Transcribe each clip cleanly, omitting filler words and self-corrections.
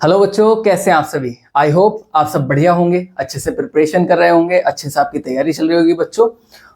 Hello बच्चों, कैसे हैं आप सभी। आई होप आप सब बढ़िया होंगे, अच्छे से प्रिपरेशन कर रहे होंगे, अच्छे से आपकी तैयारी चल रही होगी बच्चों।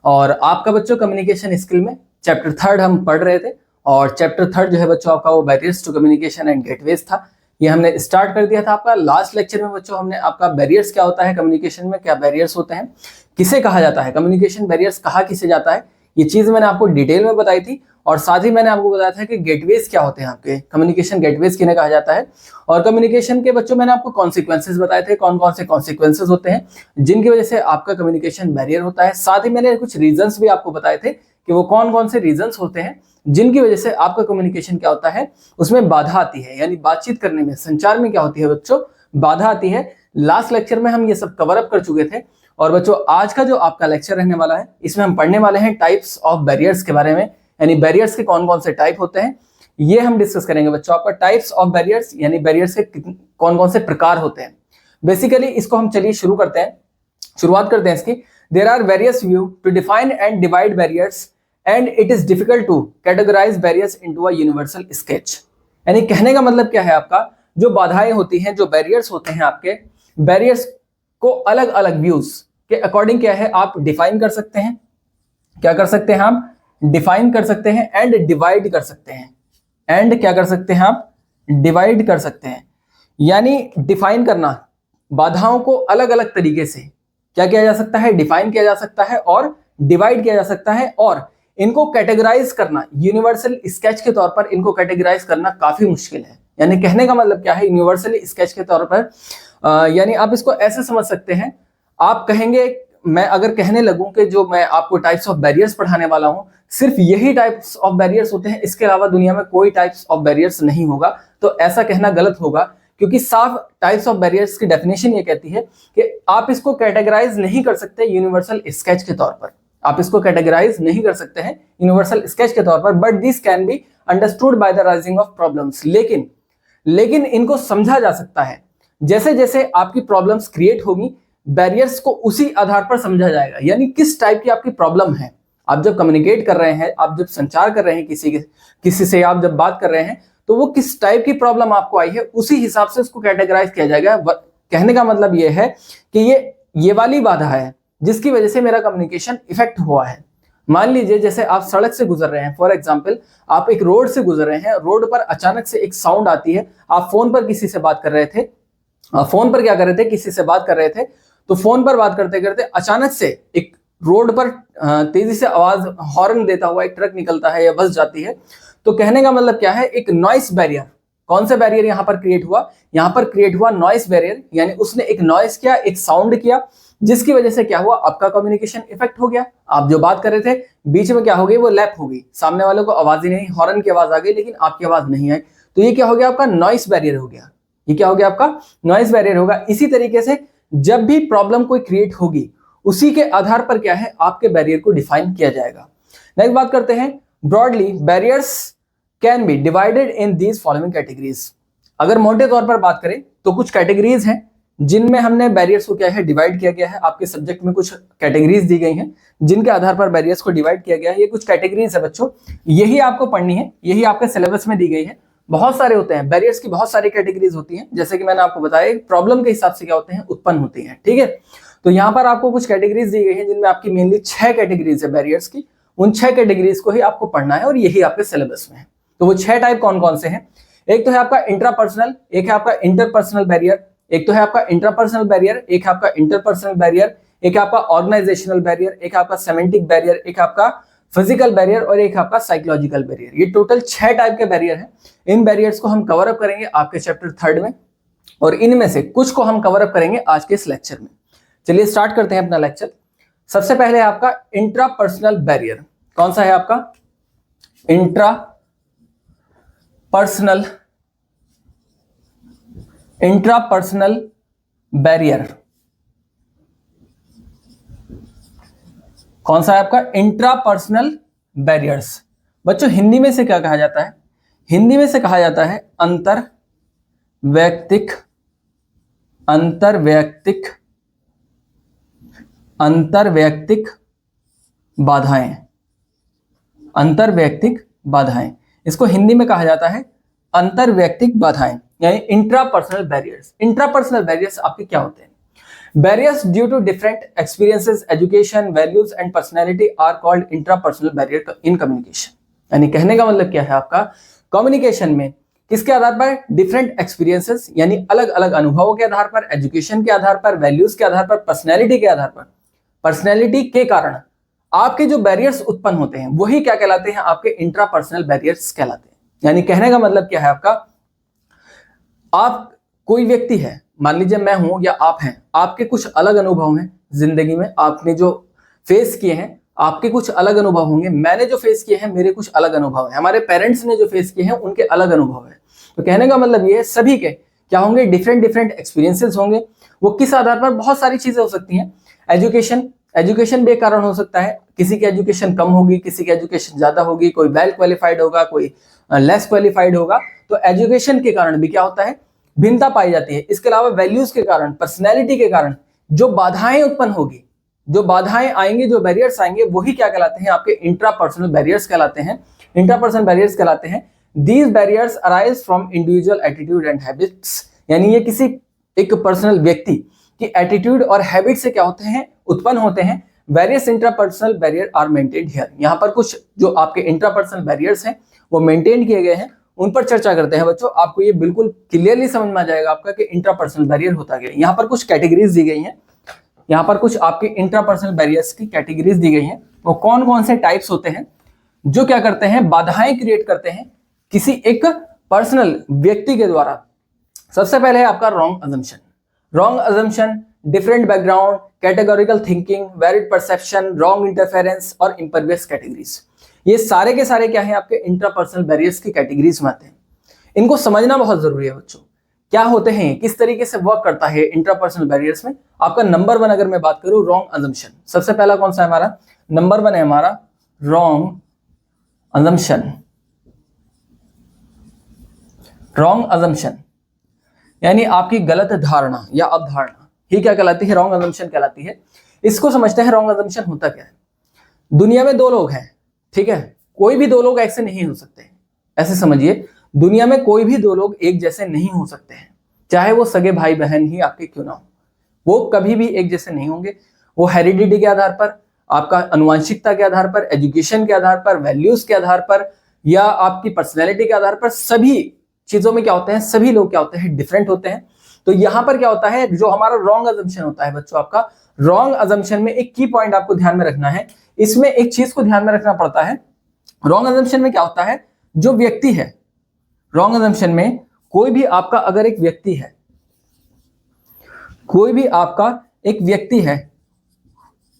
और आपका बच्चों कम्युनिकेशन स्किल में चैप्टर 3 हम पढ़ रहे थे। और चैप्टर 3 जो है बच्चों आपका वो barriers to communication and gateways था। ये हमने स्टार्ट कर दिया था आपका लास्ट लेक्चर में बच्चों। हमने आपका बैरियर्स क्या होता है, कम्युनिकेशन में क्या बैरियर्स होते हैं, किसे कहा जाता है, कम्युनिकेशन बैरियर्स कहा किसे जाता है, ये चीज मैंने आपको डिटेल में बताई थी। और साथ ही मैंने आपको बताया था कि गेटवेज क्या होते हैं, आपके कम्युनिकेशन गेटवेज किन्हें कहा जाता है। और कम्युनिकेशन के बच्चों मैंने आपको कॉन्सिक्वेंसेज बताए थे, कौन कौन से कॉन्सिक्वेंसेज होते हैं जिनकी वजह से आपका कम्युनिकेशन बैरियर होता है। साथ ही मैंने कुछ रीजंस भी आपको बताए थे कि वो कौन कौन से रीजंस होते हैं जिनकी वजह से आपका कम्युनिकेशन क्या होता है, उसमें बाधा आती है। यानी बातचीत करने में, संचार में क्या होती है बच्चों, बाधा आती है। लास्ट लेक्चर में हम ये सब कवर अप कर चुके थे। और बच्चों आज का जो आपका लेक्चर रहने वाला है, इसमें हम पढ़ने वाले हैं टाइप्स ऑफ बैरियर्स के बारे में। यानी बैरियर्स के कौन कौन से टाइप होते हैं ये हम डिस्कस करेंगे बच्चों। आपका टाइप्स ऑफ बैरियर्स यानी बैरियर्स के कौन कौन से प्रकार होते हैं। बेसिकली इसको हम चलिए शुरुआत करते हैं इसकी। There are various view to define and divide barriers and it is difficult to categorise barriers into a universal sketch. यानी कहने का मतलब क्या है, आपका जो बाधाएं होती हैं, जो बैरियर्स होते हैं, आपके बैरियर्स को अलग अलग व्यूज के अकॉर्डिंग क्या है आप डिफाइन कर सकते हैं। क्या कर सकते हैं आप, डिफाइन कर सकते हैं एंड डिवाइड कर सकते हैं। एंड क्या कर सकते हैं आप, डिवाइड कर सकते हैं। यानी डिफाइन करना, बाधाओं को अलग अलग तरीके से क्या किया जा सकता है, डिफाइन किया जा सकता है और डिवाइड किया जा सकता है। और इनको कैटेगराइज करना, यूनिवर्सल स्केच के तौर पर इनको कैटेगराइज करना काफी मुश्किल है। यानी कहने का मतलब क्या है, यूनिवर्सल स्केच के तौर पर यानी आप इसको ऐसे समझ सकते हैं। आप कहेंगे, मैं अगर कहने लगूं कि जो मैं आपको टाइप्स ऑफ बैरियर्स पढ़ाने वाला हूं, सिर्फ यही टाइप्स ऑफ बैरियर्स होते हैं, इसके अलावा दुनिया में कोई टाइप्स ऑफ बैरियर्स नहीं होगा, तो ऐसा कहना गलत होगा। क्योंकि साफ टाइप्स ऑफ बैरियर्स की डेफिनेशन ये कहती है कि आप इसको कैटेगराइज नहीं कर सकते यूनिवर्सल स्केच के तौर पर। आप इसको कैटेगराइज नहीं कर सकते हैं यूनिवर्सल स्केच के तौर पर, but this can be understood by the rising of problems. लेकिन इनको समझा जा सकता है। जैसे जैसे आपकी प्रॉब्लम्स क्रिएट होगी, बैरियर्स को उसी आधार पर समझा जाएगा। यानी किस टाइप की आपकी प्रॉब्लम है, आप जब कम्युनिकेट कर रहे हैं, आप जब संचार कर रहे हैं किसी से आप जब बात कर रहे हैं, तो वो किस टाइप की प्रॉब्लम आपको आई है, उसी हिसाब से उसको कैटेगराइज किया जाएगा। कहने का मतलब ये है कि ये वाली बाधा है जिसकी वजह से मेरा कम्युनिकेशन इफेक्ट हुआ है। मान लीजिए जैसे आप सड़क से गुजर रहे हैं, फॉर एग्जाम्पल आप एक रोड से गुजर रहे हैं, रोड पर अचानक से एक साउंड आती है। आप फोन पर किसी से बात कर रहे थे, फोन पर क्या कर रहे थे, किसी से बात कर रहे थे, तो फोन पर बात करते करते अचानक से एक रोड पर तेजी से आवाज, हॉर्न देता हुआ एक ट्रक निकलता है या बस जाती है। तो कहने का मतलब क्या है, एक नॉइस बैरियर। कौन सा बैरियर यहां पर क्रिएट हुआ, यहां पर क्रिएट हुआ नॉइस बैरियर। यानी उसने एक नॉइस किया, एक साउंड किया, जिसकी वजह से क्या हुआ, आपका कम्युनिकेशन इफेक्ट हो गया। आप जो बात कर रहे थे बीच में क्या हो गई, वो लैप हो गई, सामने वालों को आवाज ही नहीं, हॉर्न की आवाज आ गई लेकिन आपकी आवाज नहीं आई। तो ये क्या हो गया, आपका नॉइस बैरियर हो गया। ये क्या हो गया, आपका नॉइस बैरियर होगा। इसी तरीके से जब भी प्रॉब्लम कोई क्रिएट होगी, उसी के आधार पर क्या है, आपके बैरियर को डिफाइन किया जाएगा। नेक्स्ट बात करते हैं, broadly barriers can be divided in these following categories. अगर मोटे तौर पर बात करें तो कुछ कैटेगरीज हैं जिनमें हमने बैरियर्स को क्या है, डिवाइड किया गया है। आपके सब्जेक्ट में कुछ कैटेगरीज दी गई हैं जिनके आधार पर बैरियर्स को डिवाइड किया गया है। ये कुछ कैटेगरीज है बच्चों, यही आपको पढ़नी है, यही आपके सिलेबस में दी गई है। बहुत सारे होते हैं बैरियर्स की, बहुत सारी कैटेगरीज होती हैं। जैसे कि मैंने आपको बताया, प्रॉब्लम के हिसाब से क्या होते हैं, उत्पन्न होती हैं। ठीक है, तो यहाँ पर आपको कुछ कैटेगरीज दी गई है जिनमें आपकी मेनली 6 कैटेगरीज है बैरियर्स की। उन 6 कैटेगरीज को ही आपको पढ़ना है और यही आपके सिलेबस में है। तो वो 6 टाइप कौन कौन से हैं, एक तो है आपका इंट्रापर्सनल, एक है आपका इंटरपर्सनल बैरियर, एक तो है आपका इंट्रापर्सनल बैरियर, एक है आपका इंटरपर्सनल बैरियर, एक है आपका ऑर्गेनाइजेशनल बैरियर, एक है आपका सेमेंटिक बैरियर, एक आपका फिजिकल बैरियर और एक आपका साइकोलॉजिकल बैरियर। ये टोटल 6 टाइप के बैरियर हैं। इन बैरियर्स को हम कवर अप करेंगे आपके चैप्टर 3 में, और इनमें से कुछ को हम कवर अप करेंगे आज के इस लेक्चर में। चलिए स्टार्ट करते हैं अपना लेक्चर। सबसे पहले आपका इंट्रापर्सनल बैरियर। कौन सा है आपका, इंट्रापर्सनल बैरियर। कौन सा है आपका, इंट्रापर्सनल बैरियर्स। बच्चों हिंदी में से क्या कहा जाता है, हिंदी में से कहा जाता है अंतरवैयक्तिक बाधाएं। इसको हिंदी में कहा जाता है अंतरवैयक्तिक बाधाएं। यानी इंट्रापर्सनल बैरियर्स। इंट्रापर्सनल बैरियर्स आपके क्या होते हैं? Barriers due to different experiences, education, values and personality are called intrapersonal barrier in communication. यानी कहने का मतलब क्या है आपका, कम्युनिकेशन में किसके आधार पर? डिफरेंट एक्सपीरियंसेस यानी अलग अलग अनुभवों के आधार पर, एजुकेशन के आधार पर, वैल्यूज के आधार पर, पर्सनैलिटी के आधार पर, पर्सनैलिटी के कारण आपके जो बैरियर्स उत्पन्न होते हैं वही क्या कहलाते हैं? आपके इंट्रापर्सनल बैरियर्स कहलाते हैं। यानी कहने का मतलब क्या है आपका, आप कोई व्यक्ति है, मान लीजिए मैं हूं या आप हैं, आपके कुछ अलग अनुभव हैं जिंदगी में, आपने जो फेस किए हैं आपके कुछ अलग अनुभव होंगे, मैंने जो फेस किए हैं मेरे कुछ अलग अनुभव हैं, हमारे पेरेंट्स ने जो फेस किए हैं उनके अलग अनुभव हैं। तो कहने का मतलब ये है सभी के क्या होंगे? डिफरेंट डिफरेंट एक्सपीरियंसेस होंगे। वो किस आधार पर? बहुत सारी चीजें हो सकती हैं। एजुकेशन भी एक कारण हो सकता है, किसी की एजुकेशन कम होगी, किसी की एजुकेशन ज्यादा होगी, कोई वेल क्वालिफाइड होगा, कोई लेस क्वालिफाइड होगा। तो एजुकेशन के कारण भी क्या होता है? भिन्नता पाई जाती है। इसके अलावा वैल्यूज के कारण, पर्सनैलिटी के कारण जो बाधाएं उत्पन्न होगी, जो बाधाएं आएंगे, जो बैरियर्स आएंगे, वही क्या कहलाते हैं? आपके इंट्रापर्सनल बैरियर्स कहलाते हैं। इंट्रापर्सनल बैरियर्स कहलाते हैं। These barriers arise from individual attitude and habits, यानी ये किसी एक पर्सनल व्यक्ति की एटीट्यूड और हैबिट से क्या होते हैं? उत्पन्न होते हैं। Various intrapersonal barrier are maintained here. यहाँ पर कुछ जो आपके इंट्रापर्सनल बैरियर्स हैं वो मेंटेन किए गए हैं, उन पर चर्चा करते हैं बच्चों। आपको ये बिल्कुल क्लियरली समझ में आ जाएगा आपका कि इंट्रापर्सनल बैरियर होता क्या है। यहाँ पर कुछ कैटेगरीज दी गई हैं, यहाँ पर कुछ आपके इंट्रापर्सनल बैरियर्स की कैटेगरीज दी गई हैं। वो कौन कौन से टाइप्स होते हैं जो क्या करते हैं? बाधाएं क्रिएट करते हैं किसी एक पर्सनल व्यक्ति के द्वारा। सबसे पहले है आपका wrong assumption. Wrong assumption, different background, categorical thinking, valid perception, wrong interference और इम्परवियस कैटेगरीज। ये सारे के सारे क्या है? आपके इंट्रापर्सनल बैरियर्स की कैटेगरीज में आते हैं। इनको समझना बहुत जरूरी है बच्चों, क्या होते हैं, किस तरीके से वर्क करता है इंट्रापर्सनल बैरियर्स में। आपका नंबर 1 अगर मैं बात करूं, रॉन्ग अजम्पशन। सबसे पहला कौन सा है हमारा? नंबर 1 है हमारा रॉन्ग अजम्पशन। रॉन्ग अजम्पशन यानी आपकी गलत धारणा या अवधारणा ही क्या कहलाती है? रॉन्ग अजम्पशन कहलाती है। इसको समझते हैं रॉन्ग अजम्पशन होता क्या है। दुनिया में 2 लोग हैं, ठीक है, कोई भी 2 लोग ऐसे नहीं हो सकते। ऐसे समझिए, दुनिया में कोई भी 2 लोग एक जैसे नहीं हो सकते हैं, चाहे वो सगे भाई बहन ही आपके क्यों ना हो, वो कभी भी एक जैसे नहीं होंगे। वो हेरिडिटी के आधार पर, आपका अनुवांशिकता के आधार पर, एजुकेशन के आधार पर, वैल्यूज के आधार पर या आपकी पर्सनैलिटी के आधार पर, सभी चीजों में क्या होते हैं? सभी लोग क्या होते हैं? डिफरेंट होते हैं। तो यहां पर क्या होता है? जो हमारा रॉन्ग अजम्पशन होता है बच्चों, आपका रॉन्ग अजम्पशन में एक की पॉइंट आपको ध्यान में रखना है। इसमें एक चीज को ध्यान में रखना पड़ता है। रॉन्ग अजम्पशन में क्या होता है? जो व्यक्ति है, रॉन्ग अजम्पशन में कोई भी आपका अगर एक व्यक्ति है, कोई भी आपका एक व्यक्ति है,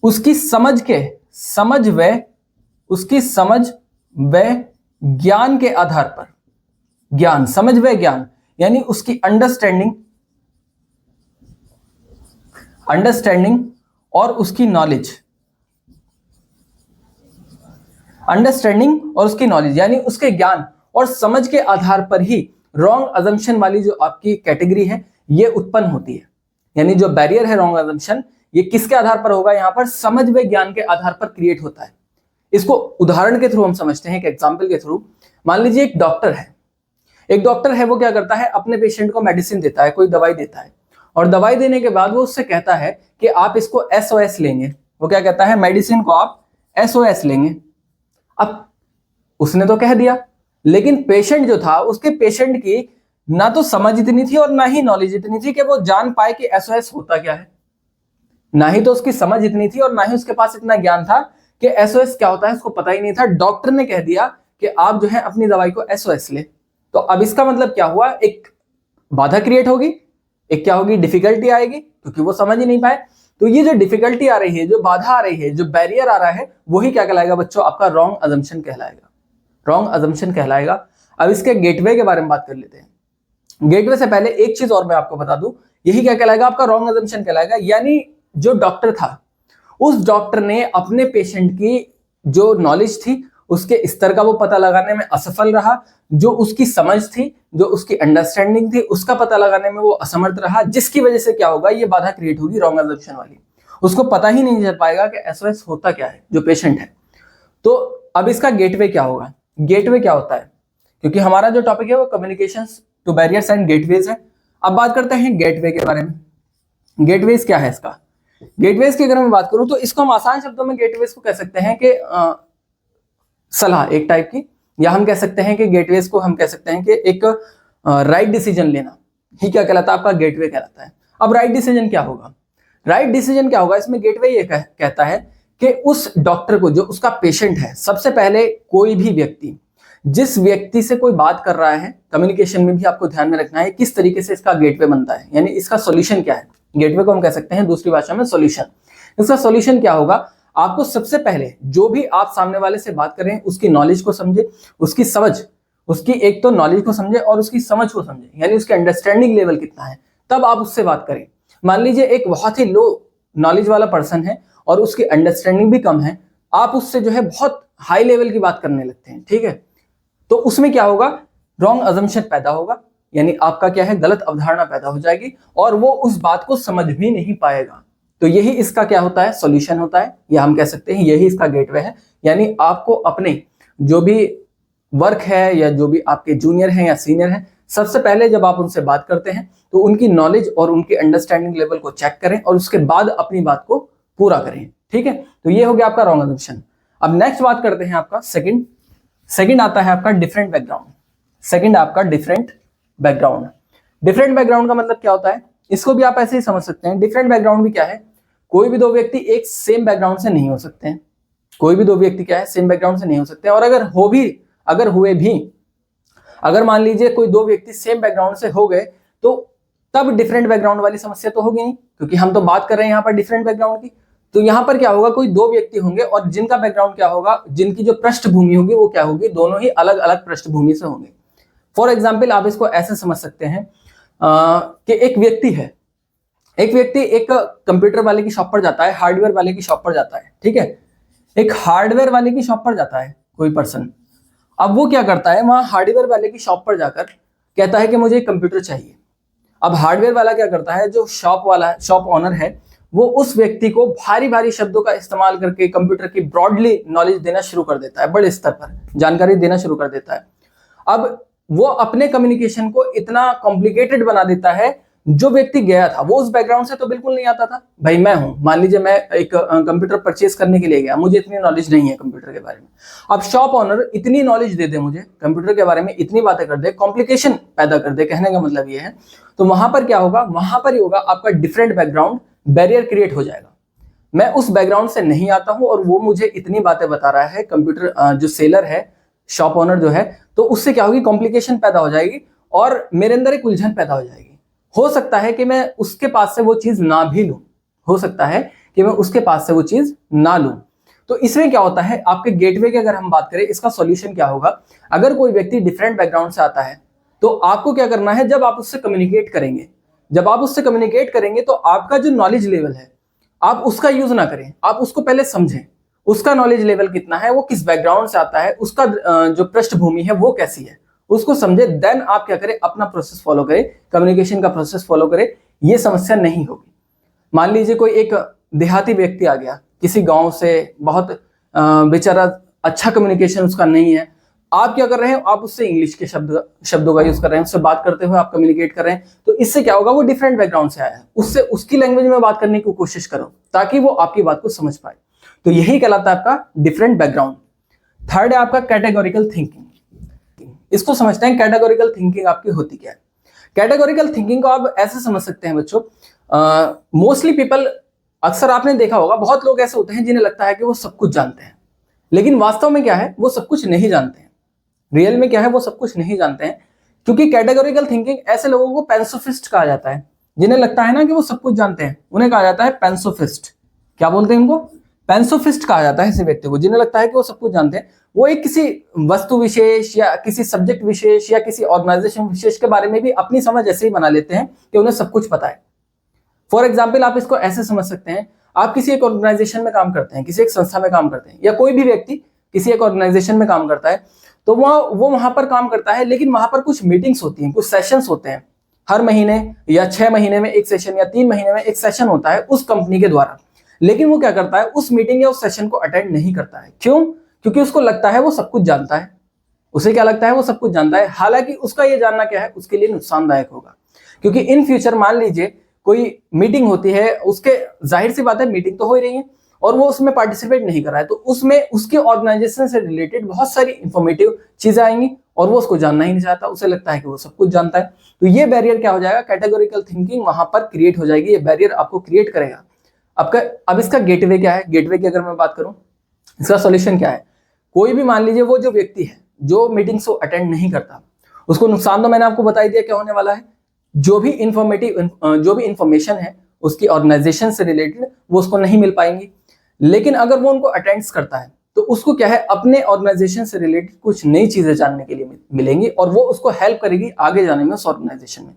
उसकी समझ व ज्ञान के आधार पर, ज्ञान, समझ व ज्ञान यानी उसकी अंडरस्टैंडिंग और उसकी नॉलेज, अंडरस्टैंडिंग और उसकी नॉलेज यानी उसके ज्ञान और समझ के आधार पर ही रॉन्ग अजम्पशन वाली जो आपकी कैटेगरी है ये उत्पन्न होती है। यानी जो बैरियर है रॉन्ग अजम्पशन, ये किसके आधार पर होगा? यहाँ पर समझ व ज्ञान के आधार पर क्रिएट होता है। इसको उदाहरण के थ्रू हम समझते हैं, एक एग्जाम्पल के थ्रू। मान लीजिए एक डॉक्टर है, वो क्या करता है? अपने पेशेंट को मेडिसिन देता है, कोई दवाई देता है, और दवाई देने के बाद वो उससे कहता है कि आप इसको SOS लेंगे। वो क्या कहता है? मेडिसिन को आप SOS लेंगे। अब उसने तो कह दिया, लेकिन पेशेंट जो था, उसके पेशेंट की ना तो समझ इतनी थी और ना ही नॉलेज इतनी थी कि वो जान पाए कि SOS होता क्या है। ना ही तो उसकी समझ इतनी थी और ना ही उसके पास इतना ज्ञान था कि SOS क्या होता है, उसको पता ही नहीं था। डॉक्टर ने कह दिया कि आप जो है अपनी दवाई को SOS ले। तो अब इसका मतलब क्या हुआ? एक बाधा क्रिएट होगी, एक क्या होगी? डिफिकल्टी आएगी, क्योंकि वो समझ ही नहीं पाए। तो ये जो डिफिकल्टी आ रही है, जो बाधा आ रही है, जो बैरियर आ रहा है, वही क्या कहलाएगा बच्चों? आपका रॉन्ग अजम्पशन कहलाएगा। रॉन्ग अजम्पशन कहलाएगा। अब इसके गेटवे के बारे में बात कर लेते हैं। गेटवे से पहले एक चीज और मैं आपको बता दूं, यही क्या कहलाएगा? आपका रॉन्ग अजम्पशन कहलाएगा। यानी जो डॉक्टर था, उस डॉक्टर ने अपने पेशेंट की जो नॉलेज थी उसके स्तर का वो पता लगाने में असफल रहा, जो उसकी समझ थी, जो उसकी अंडरस्टैंडिंग थी, उसका पता लगाने में वो असमर्थ रहा, जिसकी वजह से क्या होगा? ये बाधा क्रिएट होगी रॉन्ग अजम्पशन वाली। उसको पता ही नहीं चल पाएगा कि SOS होता क्या है, जो पेशेंट है। तो अब इसका गेटवे क्या होगा? गेटवे क्या होता है? क्योंकि हमारा जो टॉपिक है वो communications to barriers and gateways है। अब बात करते हैं गेटवे के बारे में। गेटवेज क्या है इसका? गेटवेज की अगर मैं बात करूं तो इसको हम आसान शब्दों में गेटवेज को कह सकते हैं कि सलाह एक टाइप की, या हम कह सकते हैं कि गेटवेज को हम कह सकते हैं कि एक राइट डिसीजन लेना ही क्या कहलाता है, आपका गेटवे कहलाता है। अब राइट डिसीजन क्या होगा? राइट डिसीजन क्या होगा इसमें? गेटवे ये कहता है कि उस डॉक्टर को, जो उसका पेशेंट है, सबसे पहले कोई भी व्यक्ति जिस व्यक्ति से कोई बात कर रहा है, कम्युनिकेशन में भी आपको ध्यान में रखना है किस तरीके से इसका गेटवे बनता है, यानी इसका सॉल्यूशन क्या है। गेटवे को हम कह सकते हैं दूसरी भाषा में सॉल्यूशन। इसका सॉल्यूशन क्या होगा? आपको सबसे पहले जो भी आप सामने वाले से बात कर रहे हैं उसकी नॉलेज को समझे, उसकी समझ, उसकी एक तो नॉलेज को समझे और उसकी समझ को समझे, यानी उसके अंडरस्टैंडिंग लेवल कितना है, तब आप उससे बात करें। मान लीजिए एक बहुत ही लो नॉलेज वाला पर्सन है और उसकी अंडरस्टैंडिंग भी कम है, आप उससे जो है बहुत हाई लेवल की बात करने लगते हैं, ठीक है, तो उसमें क्या होगा? रॉन्ग अजम्पशन पैदा होगा, यानी आपका क्या है, गलत अवधारणा पैदा हो जाएगी और वो उस बात को समझ भी नहीं पाएगा। तो यही इसका क्या होता है? सॉल्यूशन होता है, या हम कह सकते हैं यही इसका गेटवे है। यानी आपको अपने जो भी वर्क है या जो भी आपके जूनियर हैं या सीनियर हैं, सबसे पहले जब आप उनसे बात करते हैं तो उनकी नॉलेज और उनकी अंडरस्टैंडिंग लेवल को चेक करें और उसके बाद अपनी बात को पूरा करें, ठीक है। तो ये हो गया आपका रॉन्ग अजम्पशन। अब नेक्स्ट बात करते हैं आपका सेकंड आता है आपका डिफरेंट बैकग्राउंड। सेकंड आपका डिफरेंट बैकग्राउंड। डिफरेंट बैकग्राउंड का मतलब क्या होता है? इसको भी आप ऐसे ही समझ सकते हैं। डिफरेंट बैकग्राउंड भी क्या है? कोई भी दो व्यक्ति एक सेम बैकग्राउंड से नहीं हो सकते हैं। कोई भी दो व्यक्ति क्या है, सेम बैकग्राउंड से नहीं हो सकते। और अगर हुए भी, अगर मान लीजिए कोई दो व्यक्ति सेम बैकग्राउंड से हो गए तो तब डिफरेंट बैकग्राउंड वाली समस्या तो होगी नहीं, क्योंकि हम तो बात कर रहे हैं यहाँ पर डिफरेंट बैकग्राउंड की। तो यहाँ पर क्या होगा, कोई दो व्यक्ति होंगे और जिनका बैकग्राउंड क्या होगा, जिनकी जो पृष्ठभूमि होगी वो क्या होगी, दोनों ही अलग अलग पृष्ठभूमि से होंगे। फॉर एग्जाम्पल आप इसको ऐसे समझ सकते हैं कि एक व्यक्ति एक कंप्यूटर वाले की शॉप पर जाता है, हार्डवेयर वाले की शॉप पर जाता है, ठीक है। एक हार्डवेयर वाले की शॉप पर जाता है कोई पर्सन। अब वो क्या करता है, वहां हार्डवेयर वाले की शॉप पर जाकर कहता है कि मुझे एक कंप्यूटर चाहिए। अब हार्डवेयर वाला क्या करता है, जो शॉप ओनर है, वो उस व्यक्ति को भारी भारी शब्दों का इस्तेमाल करके कंप्यूटर की ब्रॉडली नॉलेज देना शुरू कर देता है, बड़े स्तर पर जानकारी देना शुरू कर देता है। अब वो अपने कम्युनिकेशन को इतना कॉम्प्लिकेटेड बना देता है, जो व्यक्ति गया था वो उस बैकग्राउंड से तो बिल्कुल नहीं आता था। भाई मैं हूं, मान लीजिए मैं एक कंप्यूटर परचेज करने के लिए गया, मुझे इतनी नॉलेज नहीं है कंप्यूटर के बारे में। अब शॉप ओनर इतनी नॉलेज दे दे मुझे कंप्यूटर के बारे में, इतनी बातें कर दे, कॉम्प्लिकेशन पैदा कर दे, कहने का मतलब ये है। तो वहां पर क्या होगा, वहां पर ही होगा आपका डिफरेंट बैकग्राउंड बैरियर क्रिएट हो जाएगा। मैं उस बैकग्राउंड से नहीं आता हूं और वो मुझे इतनी बातें बता रहा है, कंप्यूटर जो सेलर है, शॉप ओनर जो है, तो उससे क्या होगी, कॉम्प्लिकेशन पैदा हो जाएगी और मेरे अंदर एक उलझन पैदा हो जाएगी। हो सकता है कि मैं उसके पास से वो चीज ना भी लूं, हो सकता है कि मैं उसके पास से वो चीज ना लूं। तो इसमें क्या होता है, आपके गेटवे की अगर हम बात करें, इसका सॉल्यूशन क्या होगा? अगर कोई व्यक्ति डिफरेंट बैकग्राउंड से आता है तो आपको क्या करना है, जब आप उससे कम्युनिकेट करेंगे तो आपका जो नॉलेज लेवल है आप उसका यूज ना करें, आप उसको पहले समझें। उसका नॉलेज लेवल कितना है, वो किस बैकग्राउंड से आता है, उसका जो पृष्ठभूमि है वो कैसी है, उसको समझे। देन आप क्या करें, अपना प्रोसेस फॉलो करें, कम्युनिकेशन का प्रोसेस फॉलो करें, ये समस्या नहीं होगी। मान लीजिए कोई एक देहाती व्यक्ति आ गया किसी गांव से, बहुत बेचारा अच्छा कम्युनिकेशन उसका नहीं है। आप क्या कर रहे हैं, आप उससे इंग्लिश के शब्दों का यूज कर रहे हैं, उससे बात करते हुए आप कम्युनिकेट कर रहे हैं। तो इससे क्या होगा, वो डिफरेंट बैकग्राउंड से आया है, उससे उसकी लैंग्वेज में बात करने की कोशिश करो ताकि वो आपकी बात को समझ पाए। तो यही कहलाता है आपका डिफरेंट बैकग्राउंड। थर्ड है आपका कैटेगोरिकल थिंकिंग। इसको समझते हैं, कैटेगोरिकल थिंकिंग आपकी होती क्या है। कैटेगोरिकल थिंकिंग को आप ऐसे समझ सकते हैं बच्चों, मोस्टली पीपल, अक्सर आपने देखा होगा, बहुत लोग ऐसे होते हैं जिन्हें लगता है कि वो सब कुछ जानते हैं, लेकिन वास्तव में क्या है, वो सब कुछ नहीं जानते हैं। रियल में क्या है, वो सब कुछ नहीं जानते हैं। क्योंकि कैटेगोरिकल थिंकिंग, ऐसे लोगों को पेंसोफिस्ट कहा जाता है, जिन्हें लगता है ना कि वो सब कुछ जानते हैं, उन्हें कहा जाता है पेंसोफिस्ट। क्या बोलते हैं उनको? पेंसोफिस्ट कहा जाता है ऐसे व्यक्ति को, जिन्हें लगता है कि वो सब कुछ जानते हैं। वो एक किसी वस्तु विशेष या किसी सब्जेक्ट विशेष या किसी ऑर्गेनाइजेशन विशेष के बारे में भी अपनी समझ ऐसे ही बना लेते हैं कि उन्हें सब कुछ पता है। फॉर एग्जाम्पल आप इसको ऐसे समझ सकते हैं, आप किसी एक ऑर्गेनाइजेशन में काम करते हैं, किसी एक संस्था में काम करते हैं, या कोई भी व्यक्ति किसी एक ऑर्गेनाइजेशन में काम करता है, तो वो वहां पर काम करता है, लेकिन वहां पर कुछ मीटिंग्स होती हैं, कुछ सेशंस होते हैं। हर महीने या 6 महीने में एक सेशन या 3 महीने में एक सेशन होता है उस कंपनी के द्वारा। लेकिन वो क्या करता है, उस मीटिंग या उस सेशन को अटेंड नहीं करता है। क्यों? क्योंकि उसको लगता है वो सब कुछ जानता है, उसे क्या लगता है वो सब कुछ जानता है, हालांकि उसका ये जानना क्या है उसके लिए नुकसानदायक होगा। क्योंकि इन फ्यूचर मान लीजिए कोई मीटिंग होती है, उसके जाहिर सी बात है मीटिंग तो हो ही रही है और वो उसमें पार्टिसिपेट नहीं कर रहा है, तो उसमें उसके ऑर्गेनाइजेशन से रिलेटेड बहुत सारी इंफॉर्मेटिव चीजें आएंगी और वो उसको जानना ही नहीं चाहता, उसे लगता है कि वो सब कुछ जानता है। तो ये बैरियर क्या हो जाएगा, कैटेगोरिकल थिंकिंग वहां पर क्रिएट हो जाएगी, ये बैरियर आपको क्रिएट करेगा आपका। अब इसका गेटवे क्या है, गेटवे की अगर मैं बात करूं, इसका सॉल्यूशन क्या है। कोई भी मान लीजिए वो जो व्यक्ति है जो मीटिंग्स को अटेंड नहीं करता, उसको नुकसान तो मैंने आपको बता ही दिया क्या होने वाला है। जो भी इंफॉर्मेशन है उसकी ऑर्गेनाइजेशन से रिलेटेड वो उसको नहीं मिल पाएंगी। लेकिन अगर वो उनको अटेंड्स करता है तो उसको क्या है, अपने ऑर्गेनाइजेशन से रिलेटेड कुछ नई चीजें जानने के लिए मिलेंगी और वो उसको हेल्प करेगी आगे जाने में उस ऑर्गेनाइजेशन में।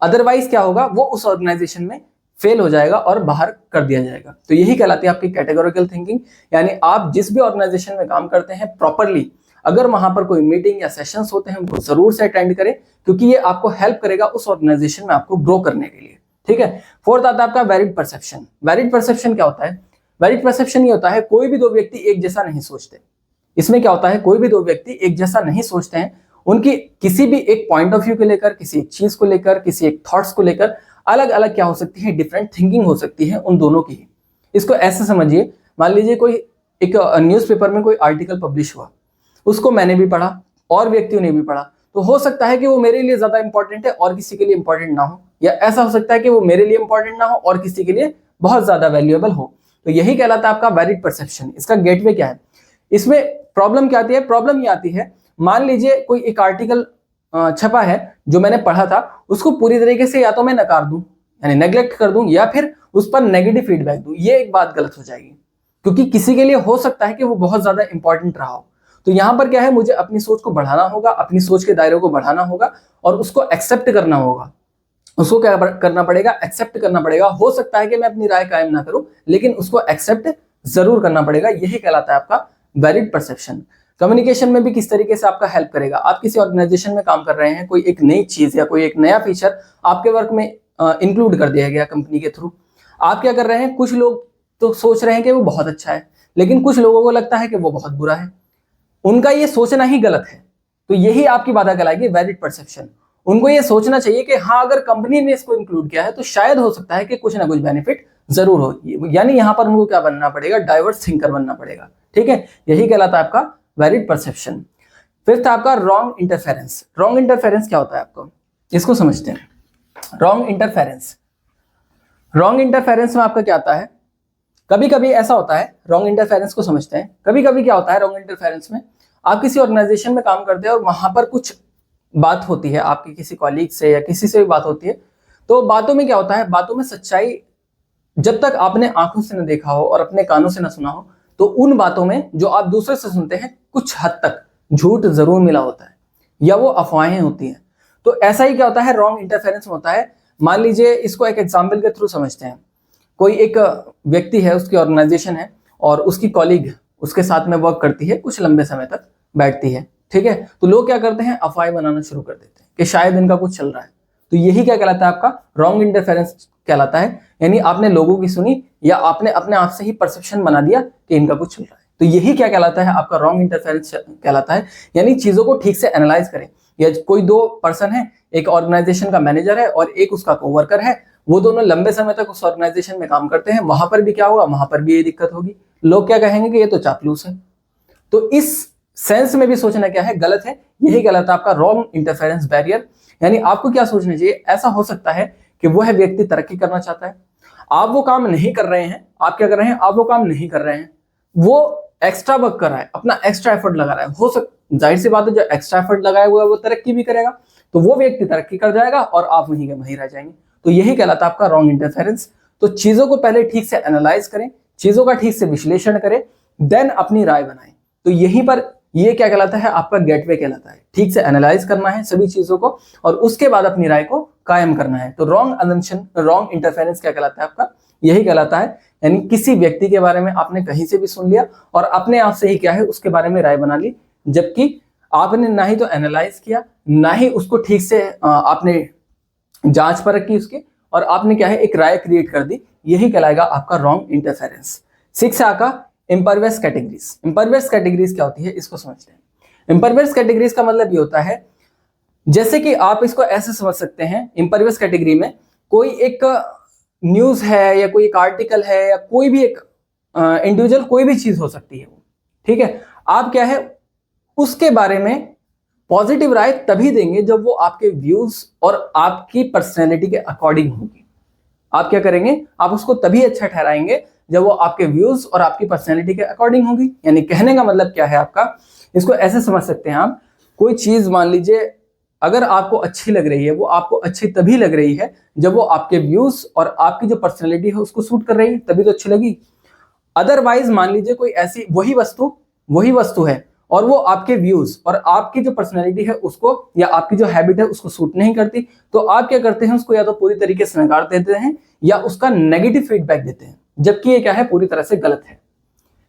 अदरवाइज क्या होगा, वो उस ऑर्गेनाइजेशन में फेल हो जाएगा और बाहर कर दिया जाएगा। तो यही कहलाती है आपकी कैटेगोरिकल थिंकिंग। यानी आप जिस भी ऑर्गेनाइजेशन में काम करते हैं प्रॉपरली, अगर वहां पर कोई मीटिंग या सेशंस होते हैं उनको जरूर से अटेंड करें, क्योंकि ये आपको हेल्प करेगा उस ऑर्गेनाइजेशन में आपको ग्रो करने के लिए। ठीक है। फोर्थ आता है आपका वैलिड परसेप्शन। वैलिड परसेप्शन क्या होता है, वैलिड परसेप्शन ये होता है कोई भी दो व्यक्ति एक जैसा नहीं सोचते। इसमें क्या होता है, कोई भी दो व्यक्ति एक जैसा नहीं सोचते हैं, उनकी किसी भी एक पॉइंट ऑफ व्यू को लेकर, किसी एक चीज को लेकर, किसी एक थॉट्स को लेकर अलग अलग क्या हो सकती है, डिफरेंट थिंकिंग हो सकती है उन दोनों की। इसको ऐसे समझिए, मान लीजिए कोई एक न्यूज़पेपर में कोई आर्टिकल पब्लिश हुआ, उसको मैंने भी पढ़ा और व्यक्तियों ने भी पढ़ा, तो हो सकता है कि वो मेरे लिए ज्यादा इंपॉर्टेंट है और किसी के लिए इंपॉर्टेंट ना हो, या ऐसा हो सकता है कि वो मेरे लिए इंपॉर्टेंट ना हो और किसी के लिए बहुत ज्यादा वैल्यूएबल हो। तो यही कहलाता है आपका वैलिड परसेप्शन। इसका गेटवे क्या है, इसमें प्रॉब्लम क्या आती है, प्रॉब्लम ये आती है, मान लीजिए कोई एक आर्टिकल छपा है जो मैंने पढ़ा था, उसको पूरी तरीके से या तो मैं नकार दूं यानी नेग्लेक्ट कर दूं, या फिर उस पर नेगेटिव फीडबैक दूं, ये एक बात गलत हो जाएगी। क्योंकि किसी के लिए हो सकता है कि वो बहुत ज्यादा इंपॉर्टेंट रहा हो। तो यहां पर क्या है, मुझे अपनी सोच को बढ़ाना होगा, अपनी सोच के दायरे को बढ़ाना होगा और उसको एक्सेप्ट करना होगा। उसको क्या करना पड़ेगा, एक्सेप्ट करना पड़ेगा। हो सकता है कि मैं अपनी राय कायम ना करूं, लेकिन उसको एक्सेप्ट जरूर करना पड़ेगा। यही कहलाता है आपका वैलिड परसेप्शन। कम्युनिकेशन में भी किस तरीके से आपका हेल्प करेगा, आप किसी ऑर्गेनाइजेशन में काम कर रहे हैं, कोई एक नई चीज या कोई एक नया फीचर आपके वर्क में इंक्लूड कर दिया गया कंपनी के थ्रू, आप क्या कर रहे हैं, कुछ लोग तो सोच रहे हैं कि वो बहुत अच्छा है, लेकिन कुछ लोगों को लगता है कि वो बहुत बुरा है। उनका ये सोचना ही गलत है। तो यही आपकी बाधा कहलाएगी वैलिड परसेप्शन। उनको ये सोचना चाहिए कि हाँ, अगर कंपनी ने इसको इंक्लूड किया है तो शायद हो सकता है कि कुछ ना कुछ बेनिफिट जरूर हो। यानी यहां पर उनको क्या बनना पड़ेगा, डाइवर्स थिंकर बनना पड़ेगा। ठीक है, यही कहलाता है आपका वैलिड परसेप्शन। फिफ्थ आपका रॉन्ग इंटरफेरेंस। रॉन्ग इंटरफेरेंस क्या होता है, आपको इसको समझते हैं। रॉन्ग इंटरफेरेंस, रॉन्ग इंटरफेरेंस में आपका क्या आता है, कभी कभी ऐसा होता है, रॉन्ग इंटरफेरेंस को समझते हैं। कभी कभी क्या होता है रॉन्ग इंटरफेरेंस में, आप किसी ऑर्गेनाइजेशन में काम करते हैं और वहां पर कुछ बात होती है आपकी किसी कॉलीग से या किसी से भी बात होती है, तो बातों में क्या होता है, बातों में सच्चाई जब तक आपने आंखों से न देखा हो और अपने कानों से न सुना हो, तो उन बातों में जो आप दूसरे से सुनते हैं कुछ हद तक झूठ जरूर मिला होता है या वो अफवाहें होती हैं। तो ऐसा ही क्या होता है, रॉन्ग इंटरफेरेंस होता है। मान लीजिए इसको एक एग्जाम्पल के थ्रू समझते हैं। कोई एक व्यक्ति है, उसकी ऑर्गेनाइजेशन है और उसकी कॉलीग उसके साथ में वर्क करती है, कुछ लंबे समय तक बैठती है। ठीक है, तो लोग क्या करते हैं, अफवाहें बनाना शुरू कर देते हैं कि शायद इनका कुछ चल रहा है। तो यही क्या कहलाता है, आपका रॉन्ग इंटरफेरेंस कहलाता है। यानी आपने लोगों की सुनी या आपने अपने आप से ही परसेप्शन बना दिया कि इनका कुछ चल रहा है। तो यही क्या कहलाता है, आपका रॉन्ग इंटरफेरेंस कहलाता है। यानी चीजों को ठीक से एनालाइज करें। या कोई दो पर्सन है, एक ऑर्गेनाइजेशन का मैनेजर है और एक उसका कोवर्कर है, वो दोनों लंबे समय तक उस ऑर्गेनाइजेशन में काम करते हैं, वहां पर भी क्या होगा, वहां पर भी ये दिक्कत होगी। लोग क्या कहेंगे कि ये तो चापलूस है। तो इस सेंस में भी सोचना क्या है, गलत है। यही गलत है आपका रॉन्ग इंटरफेरेंस बैरियर। यानी आपको क्या सोचना चाहिए, ऐसा हो सकता है कि वो है व्यक्ति तरक्की करना चाहता है, आप वो काम नहीं कर रहे हैं, आप क्या कर रहे हैं, आप वो काम नहीं कर रहे हैं, वो एक्स्ट्रा वर्क कर रहा है, अपना एक्स्ट्रा एफर्ट लगा रहा है। हो सकता, जाहिर सी बात है, जो एक्स्ट्रा एफर्ट लगाया हुआ है वो तरक्की भी करेगा, तो वो व्यक्ति तरक्की कर जाएगा और आप वहीं के वहीं रह जाएंगे। तो यही कहलाता है आपका रॉन्ग इंटरफेरेंस। तो चीजों को पहले ठीक से एनालाइज करें, चीजों का ठीक से विश्लेषण करें, देन अपनी राय बनाएं। तो यहीं पर ये क्या कहलाता है, आपका गेटवे कहलाता है। ठीक से एनालाइज करना है सभी चीजों को और उसके बाद अपनी राय को कायम करना है। तो रॉन्ग असम्पशन, रॉन्ग इंटरफेरेंस क्या कहलाता है आपका, यही कहलाता है। यानी किसी व्यक्ति के बारे में आपने कहीं से भी सुन लिया और अपने आप से ही क्या है, उसके बारे में राय बना ली, जबकि आपने ना ही तो एनालाइज किया, ना ही उसको ठीक से आपने जांच परख की उसकी, और आपने क्या है, एक राय क्रिएट कर दी। यही कहलाएगा आपका रॉन्ग इंटरफेरेंस। 6 है आपका इम्परवियस कैटेगरीज। इम्परवियस कैटेगरीज क्या होती है, इसको समझते हैं। इम्परवियस कैटेगरीज का मतलब ये होता है, जैसे कि आप इसको ऐसे समझ सकते हैं, इम्परवियस कैटेगरी में कोई एक न्यूज है या कोई एक आर्टिकल है या कोई भी एक इंडिविजुअल कोई भी चीज हो सकती है, ठीक है। आप क्या है उसके बारे में पॉजिटिव राय तभी देंगे जब वो आपके व्यूज और आपकी पर्सनैलिटी के अकॉर्डिंग होगी। आप क्या करेंगे, आप उसको तभी अच्छा ठहराएंगे जब वो आपके व्यूज और आपकी पर्सनैलिटी के अकॉर्डिंग होगी। यानी कहने का मतलब क्या है आपका, इसको ऐसे समझ सकते हैं आप, कोई चीज मान लीजिए अगर आपको अच्छी लग रही है, वो आपको अच्छी तभी लग रही है जब वो आपके व्यूज और आपकी जो पर्सनैलिटी है उसको सूट कर रही है, तभी तो अच्छी लगी। अदरवाइज मान लीजिए कोई ऐसी वही वस्तु है और वो आपके व्यूज और आपकी जो पर्सनैलिटी है उसको या आपकी जो हैबिट है उसको सूट नहीं करती, तो आप क्या करते हैं, उसको या तो पूरी तरीके से नकार देते हैं या उसका नेगेटिव फीडबैक देते हैं, जबकि ये क्या है, पूरी तरह से गलत है।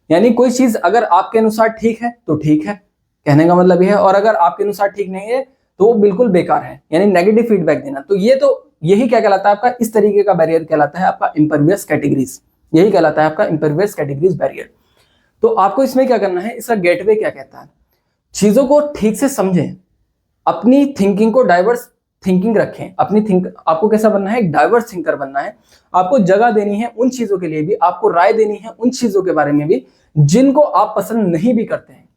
यानी कोई चीज अगर आपके अनुसार ठीक है तो ठीक है, कहने का मतलब यह है, और अगर आपके अनुसार ठीक नहीं है तो वो बिल्कुल बेकार है, यानी नेगेटिव फीडबैक देना। तो यही क्या कहलाता है आपका, इस तरीके का बैरियर कहलाता है आपका इम्परवियस कैटेगरीज, यही कहलाता है आपका इम्परवियस कैटेगरीज बैरियर। तो आपको इसमें क्या करना है, इसका गेटवे क्या कहता है, चीजों को ठीक से समझें, अपनी थिंकिंग को डाइवर्स थिंकिंग रखें, आपको कैसा बनना है, एक डाइवर्स थिंकर बनना है। आपको जगह देनी है उन चीजों के लिए भी, आपको राय देनी है उन चीजों के बारे में भी जिनको आप पसंद नहीं भी करते हैं।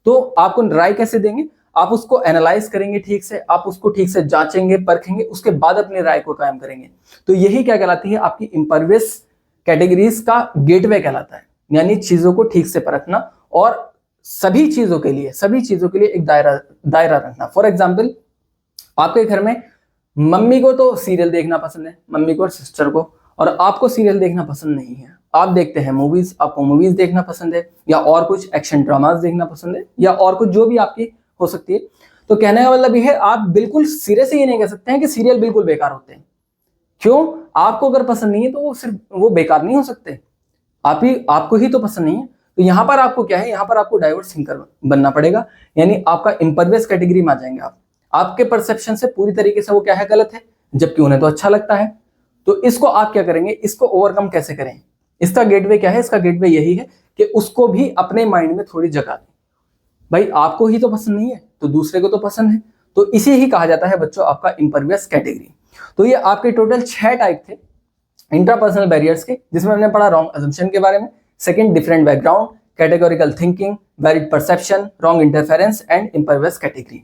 तो आपको राय कैसे देंगे, आप उसको एनालाइज करेंगे ठीक से, आप उसको ठीक से जांचेंगे परखेंगे, उसके बाद अपनी राय को कायम करेंगे। तो यही क्या कहलाती है, आपकी इम्परवियस कैटेगरीज का गेटवे कहलाता है। यानी चीजों को ठीक से परखना और सभी चीजों के लिए एक दायरा रखना। फॉर एग्जाम्पल, आपके घर में मम्मी को तो सीरियल देखना पसंद है, मम्मी को और सिस्टर को, और आपको सीरियल देखना पसंद नहीं है। आप देखते हैं मूवीज, आपको मूवीज देखना पसंद है, या और कुछ एक्शन ड्रामास देखना पसंद है, या और कुछ जो भी आपकी हो सकती है। तो कहने का मतलब यह है, आप बिल्कुल सिरे से ये नहीं कह सकते हैं कि सीरियल बिल्कुल बेकार होते हैं। क्यों, आपको अगर पसंद नहीं है तो वो बेकार नहीं हो सकते, आपको ही तो पसंद नहीं है। तो यहाँ पर आपको क्या है, यहाँ पर आपको डाइवर्स थिंकर बनना पड़ेगा, यानी आपका इम्परवियस कैटेगरी में आ जाएंगे आप। आपके परसेप्शन से पूरी तरीके से वो क्या है, गलत है, जबकि उन्हें तो अच्छा लगता है। तो इसको आप क्या करेंगे, इसको ओवरकम कैसे करें, इसका गेटवे क्या है, इसका गेटवे यही है कि उसको भी अपने माइंड में थोड़ी जगह दें। भाई आपको ही तो पसंद नहीं है तो दूसरे को तो पसंद है, तो इसे ही कहा जाता है बच्चों आपका इम्परवियस कैटेगरी। तो ये आपके टोटल 6 टाइप थे इंट्रापर्सनल बैरियर्स के, जिसमें हमने पढ़ा रॉन्ग अजम्पशन के बारे में, second different background, categorical thinking, valid perception, wrong interference and impervious category.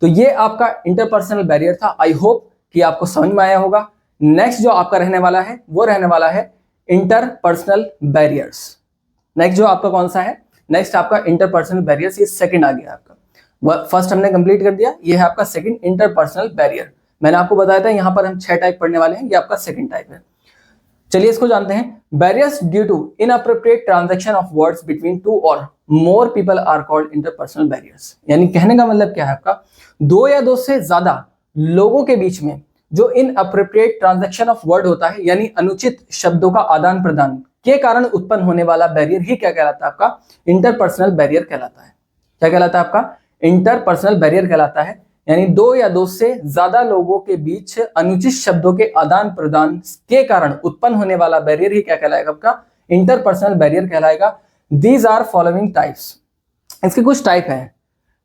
तो ये आपका इंटरपर्सनल बैरियर था। आई होप कि आपको समझ में आया होगा। नेक्स्ट जो आपका रहने वाला है वो रहने वाला है इंटरपर्सनल बैरियर्स। नेक्स्ट जो आपका कौन सा है, नेक्स्ट आपका इंटरपर्सनल बैरियर्स, ये सेकंड आ गया आपका। फर्स्ट हमने कंप्लीट कर दिया, ये है आपका सेकंड इंटरपर्सनल बैरियर। मैंने आपको बताया था यहाँ पर हम 6 टाइप पढ़ने वाले हैं, ये आपका सेकंड टाइप है। चलिए इसको जानते हैं। Barriers due to inappropriate transaction of words between 2 और more people are called interpersonal barriers. यानी कहने का मतलब क्या है आपका, 2 या 2 से ज्यादा लोगों के बीच में जो इनअप्रोप्रिएट ट्रांजैक्शन ऑफ वर्ड होता है, यानी अनुचित शब्दों का आदान प्रदान के कारण उत्पन्न होने वाला बैरियर ही क्या कहलाता है आपका, इंटरपर्सनल बैरियर कहलाता है। क्या कहलाता है आपका, इंटरपर्सनल बैरियर कहलाता है। यानी 2 या 2 से ज्यादा लोगों के बीच अनुचित शब्दों के आदान प्रदान के कारण उत्पन्न होने वाला बैरियर ही क्या कहलाएगा आपका, इंटरपर्सनल बैरियर कहलाएगा। दीज आर फॉलोइंग टाइप्स, इसके कुछ टाइप हैं।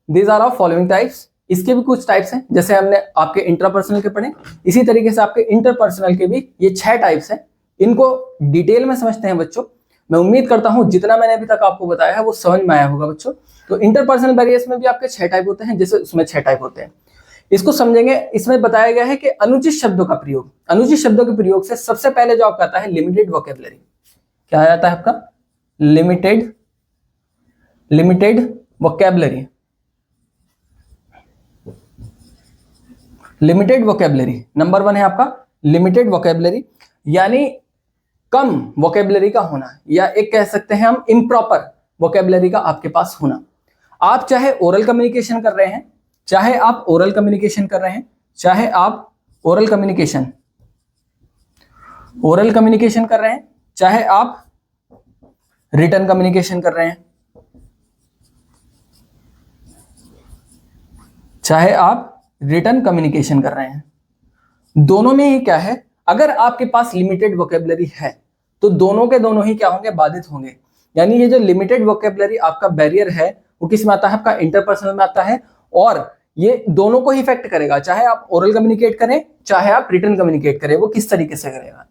These are of following types, इसके भी कुछ टाइप्स हैं, जैसे हमने आपके इंट्रापर्सनल के पढ़े, इसी तरीके से आपके इंटरपर्सनल के भी ये 6 टाइप्स हैं। इनको डिटेल में समझते हैं बच्चों। मैं उम्मीद करता हूं जितना मैंने अभी तक आपको बताया है वो समझ में आया होगा बच्चों। तो इंटरपर्सनल बैरियर्स में भी आपके 6 टाइप होते हैं, जैसे उसमें 6 टाइप होते हैं। इसको समझेंगे। इसमें बताया गया है कि अनुचित शब्दों का प्रयोग, अनुचित शब्दों के प्रयोग से सबसे पहले जो आपका आता है लिमिटेड वोकैबुलरी। क्या आता है आपका, limited vocabulary. Limited vocabulary number 1 है आपका लिमिटेड वोकैबुलरी, यानी कम वोकैबुलरी का होना, या एक कह सकते हैं हम इम्प्रॉपर वोकैबुलरी का आपके पास होना। आप चाहे ओरल कम्युनिकेशन कर रहे हैं, चाहे आप ओरल कम्युनिकेशन कर रहे हैं, चाहे आप ओरल कम्युनिकेशन कर रहे हैं, चाहे आप रिटन कम्युनिकेशन कर रहे हैं, चाहे आप रिटन कम्युनिकेशन कर रहे हैं, दोनों में ही क्या है, अगर आपके पास लिमिटेड वोकैबुलरी है तो दोनों के दोनों ही क्या होंगे, बाधित होंगे। यानी ये जो लिमिटेड वोकैबुलरी आपका बैरियर है वो किस में आता है, आपका इंटरपर्सनल में आता है। और ये दोनों को ही इफेक्ट करेगा, चाहे आप ओरल कम्युनिकेट करें चाहे आप रिटन कम्युनिकेट करें, वो किस तरीके से करेगा।